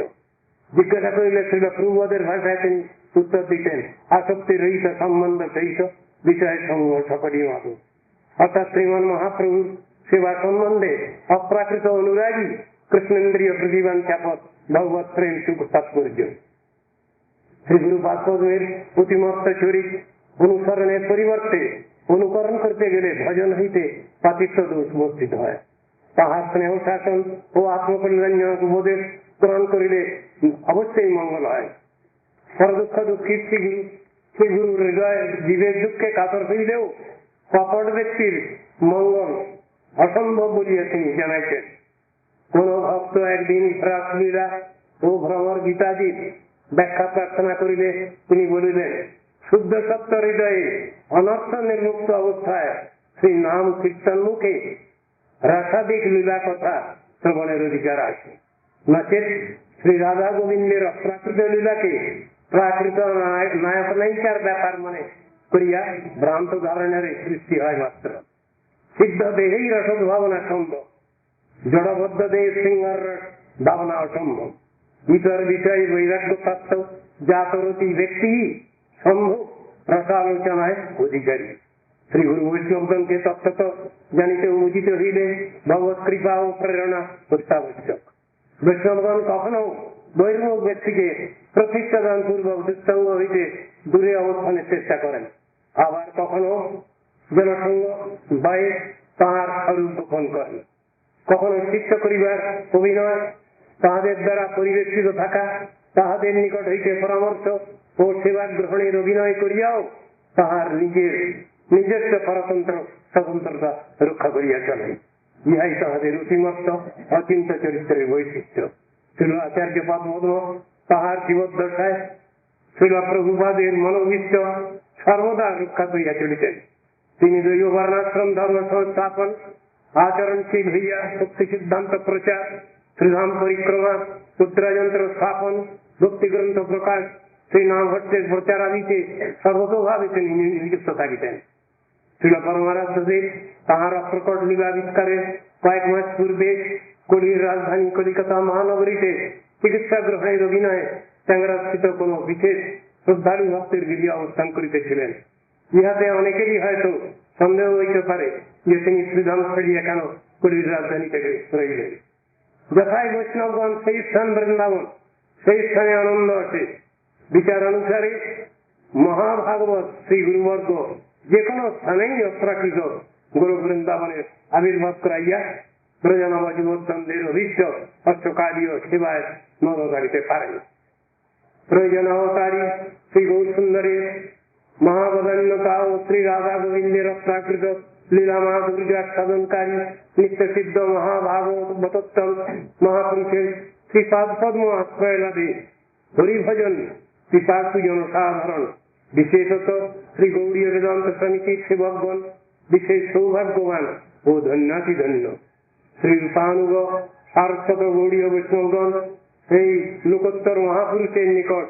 A: জিজ্ঞাসা করিলে শ্রীল প্রভুপাদের ভাষায় তিনি উত্তর দিতেন, আসক্তি রহিত সম্বন্ধ সহিত বিষয় সমূহ সকলই মাধু। অর্থাৎ শ্রীমান মহাপ্রভুর সেবা সম্বন্ধে অপ্রাকৃত অনুরাগী কৃষ্ণেন্দ্রীয় প্রতিবান চাপত ভগবত প্রেম সুখ তাৎপর্য। শ্রী গুরুপাদ পদ্মের অতিমত্ত চরিত অনুসরণের পরিবর্তে অনুকরণ করতে গেলে ভজন হইতে পাতিত্ব দোষ উপস্থিত হয়। তাহার স্নেহ শাসন ও আত্মকল্যাণজনক উপদেশ গ্রহণ করিলে অবশ্যই মঙ্গল হয়। সর্বদুঃখ দুঃখিত শ্রী গুরুর হৃদয় জীবের দুঃখে কাতর হইলেও কপট ব্যক্তির মঙ্গল অসম্ভব বলিয়া তিনি জানাইতেন। কোন ভক্ত একদিন রাসলীলা ও ভ্রমর গীতাদির ব্যাখ্যা প্রার্থনা করিলে তিনি বলিলেন, শুদ্ধ সত্য হৃদয়ে অনর্থ নির্মুক্ত অবস্থায় শ্রী নাম কীর্তন মুখে রাসাদিক লীলা কথা শ্রবণের অধিকার আছে। নচেত শ্রী রাধা গোবিন্দের অপ্রাকৃত লীলাকে প্রাকৃত নায়ক নায়িকার ব্যাপার মনে করিয়া ভ্রান্ত ধারণের সৃষ্টি হয় মাত্র। সিদ্ধ দেহেই রসোদ্ভাবনা সম্ভব, জড়বদ্ধ দেহে সিংহর ভাবনা অসম্ভব। ইতর বিষয়ে বৈরাগ্য প্রাপ্ত জাতরতি ব্যক্তি সম্ভব রসালোচনায় অধিকারী। শ্রী গুরু বৈষ্ণবগণকে তত্ত্বত জানিতে উচিত হইলে ভগবত কৃপা ও প্রেরণা অত্যাবশ্যক। বৈষ্ণবগণ কখনো বহির্মুখ ব্যক্তিকে প্রতিষ্ঠাদান পূর্বক দুঃসঙ্গ হইতে দূরে অবস্থানের চেষ্টা করেন, আবার কখনো জনসঙ্গ ভয়ে তাহার স্বরূপ গোপন করেন। কখনো চিত্ত করিবার অভিনয়, তাহাদের দ্বারা পরিবেষ্টিত থাকা, তাহাদের নিকট হইতে পরামর্শ ও সেবা গ্রহণের অভিনয় করিয়াও তাহার নিজস্ব পরতন্ত্র স্বতন্ত্রতা রক্ষা করিয়া চলে। ইহাই তাহাদের অতিমত্ত অচিন্ত চরিত্রের বৈশিষ্ট্য। শ্রীল আচার্য পদ্ম তাহার জীবদ্দশায় শ্রীল প্রভুপাদের মনোভীষ্ট সর্বদা রক্ষা করিয়া চলিতেন। তিনি দৈব বর্ণাশ্রম ধর্ম সংস্থাপন, আচরণশীল হইয়া শক্তি সিদ্ধান্ত প্রচার, শ্রীধাম পরিক্রমা, মুদ্রাযন্ত্র স্থাপন, ভক্তিগ্রন্থ প্রকাশ, শ্রী নামভট্টের প্রচারাদিতে সর্বতোভাবে তিনি নিযুক্ত থাকিতেন। শ্রীল পরমারাধ্যদেব তাহার অপ্রকট লীলাবিষ্কারের কয়েক মাস পূর্বে কলির রাজধানী কলিকাতা মহানগরীতে চিকিৎসা গ্রহণের অভিনয়ে চ্যাংরাস্থিত কোন বিশেষ শ্রদ্ধালু ভক্তের গৃহে অবস্থান করিতেছিলেন। ইহাতে অনেকেরই হয়তো সন্দেহ হইতে পারে যে তিনি শ্রীধাম ছাড়িয়া কেন কলির রাজধানী থেকে রইলেন। যথায় বৈষ্ণবগণ সেই স্থান বৃন্দাবন, সেই স্থানে আনন্দ আছে। বিচার অনুসারে মহাভাগবত শ্রী গুরুবর্গ যে কোনো স্থানেই অপ্রাকৃত গুরু বৃন্দাবনের আবির্ভাব করাইয়া ব্রজনব যুবচন্দ্রের অভীষ্ট অষ্টকালীয় সেবায় মগ্ন করিতে পারেন। প্রয়োজন অবতারী শ্রী গৌর সুন্দরের মহাবদান্যতা ও শ্রী রাধা গোবিন্দের অপ্রাকৃত লীলা মাধুর্য সাধনকারী নিত্য সিদ্ধ মহাভাগবতোত্তম মহাপুরুষের শ্রীপাদ পদ্ম আশ্রয় লাভে হরিভজন পিপাসু জনসাধারণ, বিশেষত শ্রী গৌরীয় বেদান্ত সমিতির সেবকগণ বিশেষ সৌভাগ্যবান ও ধন্যাতি ধন্য। শ্রী রূপানুগ সারস্বত গৌরীয় বৈষ্ণবগণ সেই লোকোত্তর মহাপুরুষের নিকট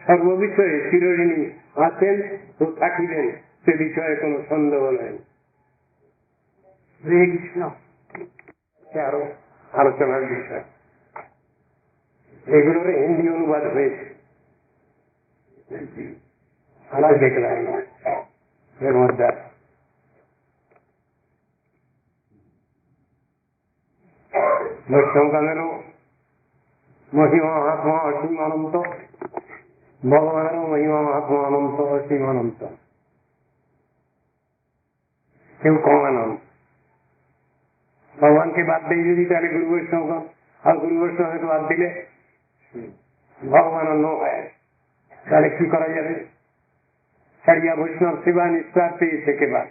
A: সর্ববিষয়ে চিরঋণী আছেন ও থাকিবেন, সে বিষয়ে কোন সন্দেহ নাই। হরে কৃষ্ণ। আরো আলোচনার বিষয় এগুলোর হিন্দি অনুবাদ হয়েছে, আমরা দেখলাম এর মধ্যে বৈষ্ণবগণেরও মহিমা মহাত্মা অসীম অনন্ত, ভগবানেরও মহিমা মহাত্মা অনন্ত অসীম অনন্ত। কেউ কমানন। ভগবানকে বাদ দিয়ে যদি তাহলে গুরু বৈষ্ণবগণ, আর গুরু বৈষ্ণবকে বাদ দিলে ভগবান অন্য হয়, তাহলে কি করা যাবে? ছাড়িয়া বৈষ্ণব সেবা নিস্তার পেয়েছে কেবার,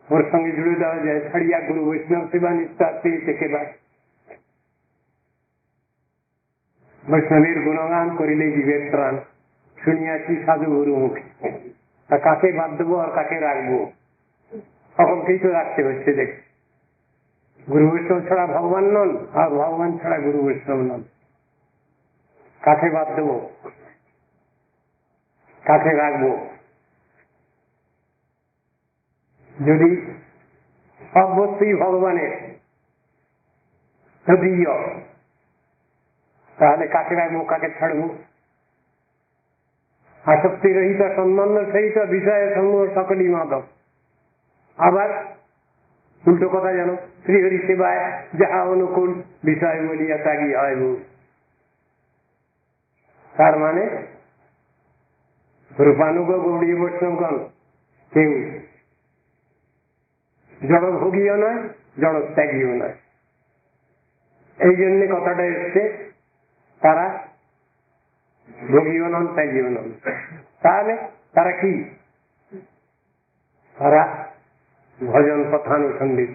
A: ওর সঙ্গে জুড়ে দেওয়া যায়, ছাড়িয়া গুরু বৈষ্ণব সেবা নিস্তার পেয়েছে কেবার। বৈষ্ণবের গুণগান করিলে জীবের প্রাণ, শুনিয়াছি সাধু গুরু মুখে। তা কাকে বাদ দেবো আর কাকে রাখবো? সকলকেই তো রাখতে হচ্ছে। দেখছি গুরু বৈষ্ণব ছাড়া ভগবান নন, আর ভগবান ছাড়া গুরু বৈষ্ণব নন। কাকে বাদ দেবো, কাকে রাখবো? যদি সব বস্তুই ভগবানের তদীয়, তাহলে কাকে রাখবো, কাকে ছাড়বো? আসক্তি রহিত সম্বন্ধ সহিত বিষয়ে সমূহ সকলই মাধব। আবার উল্টো কথা জানো, শ্রীহরি সেবায় যাহা অনুকূল বিষয় বলিয়া ত্যাগী হয় ভুল। তার মানে রূপানুগ গৌড়ীয় বৈষ্ণবগণ কেউ জড়ভোগীও নয়, জড়ত্যাগীও নয়। এই জন্য কথাটা এসছে, তারা ভোগীও নন, ত্যাগীও নন। তাহলে তারা কি? তারা ভজন পথানুসন্ধিত।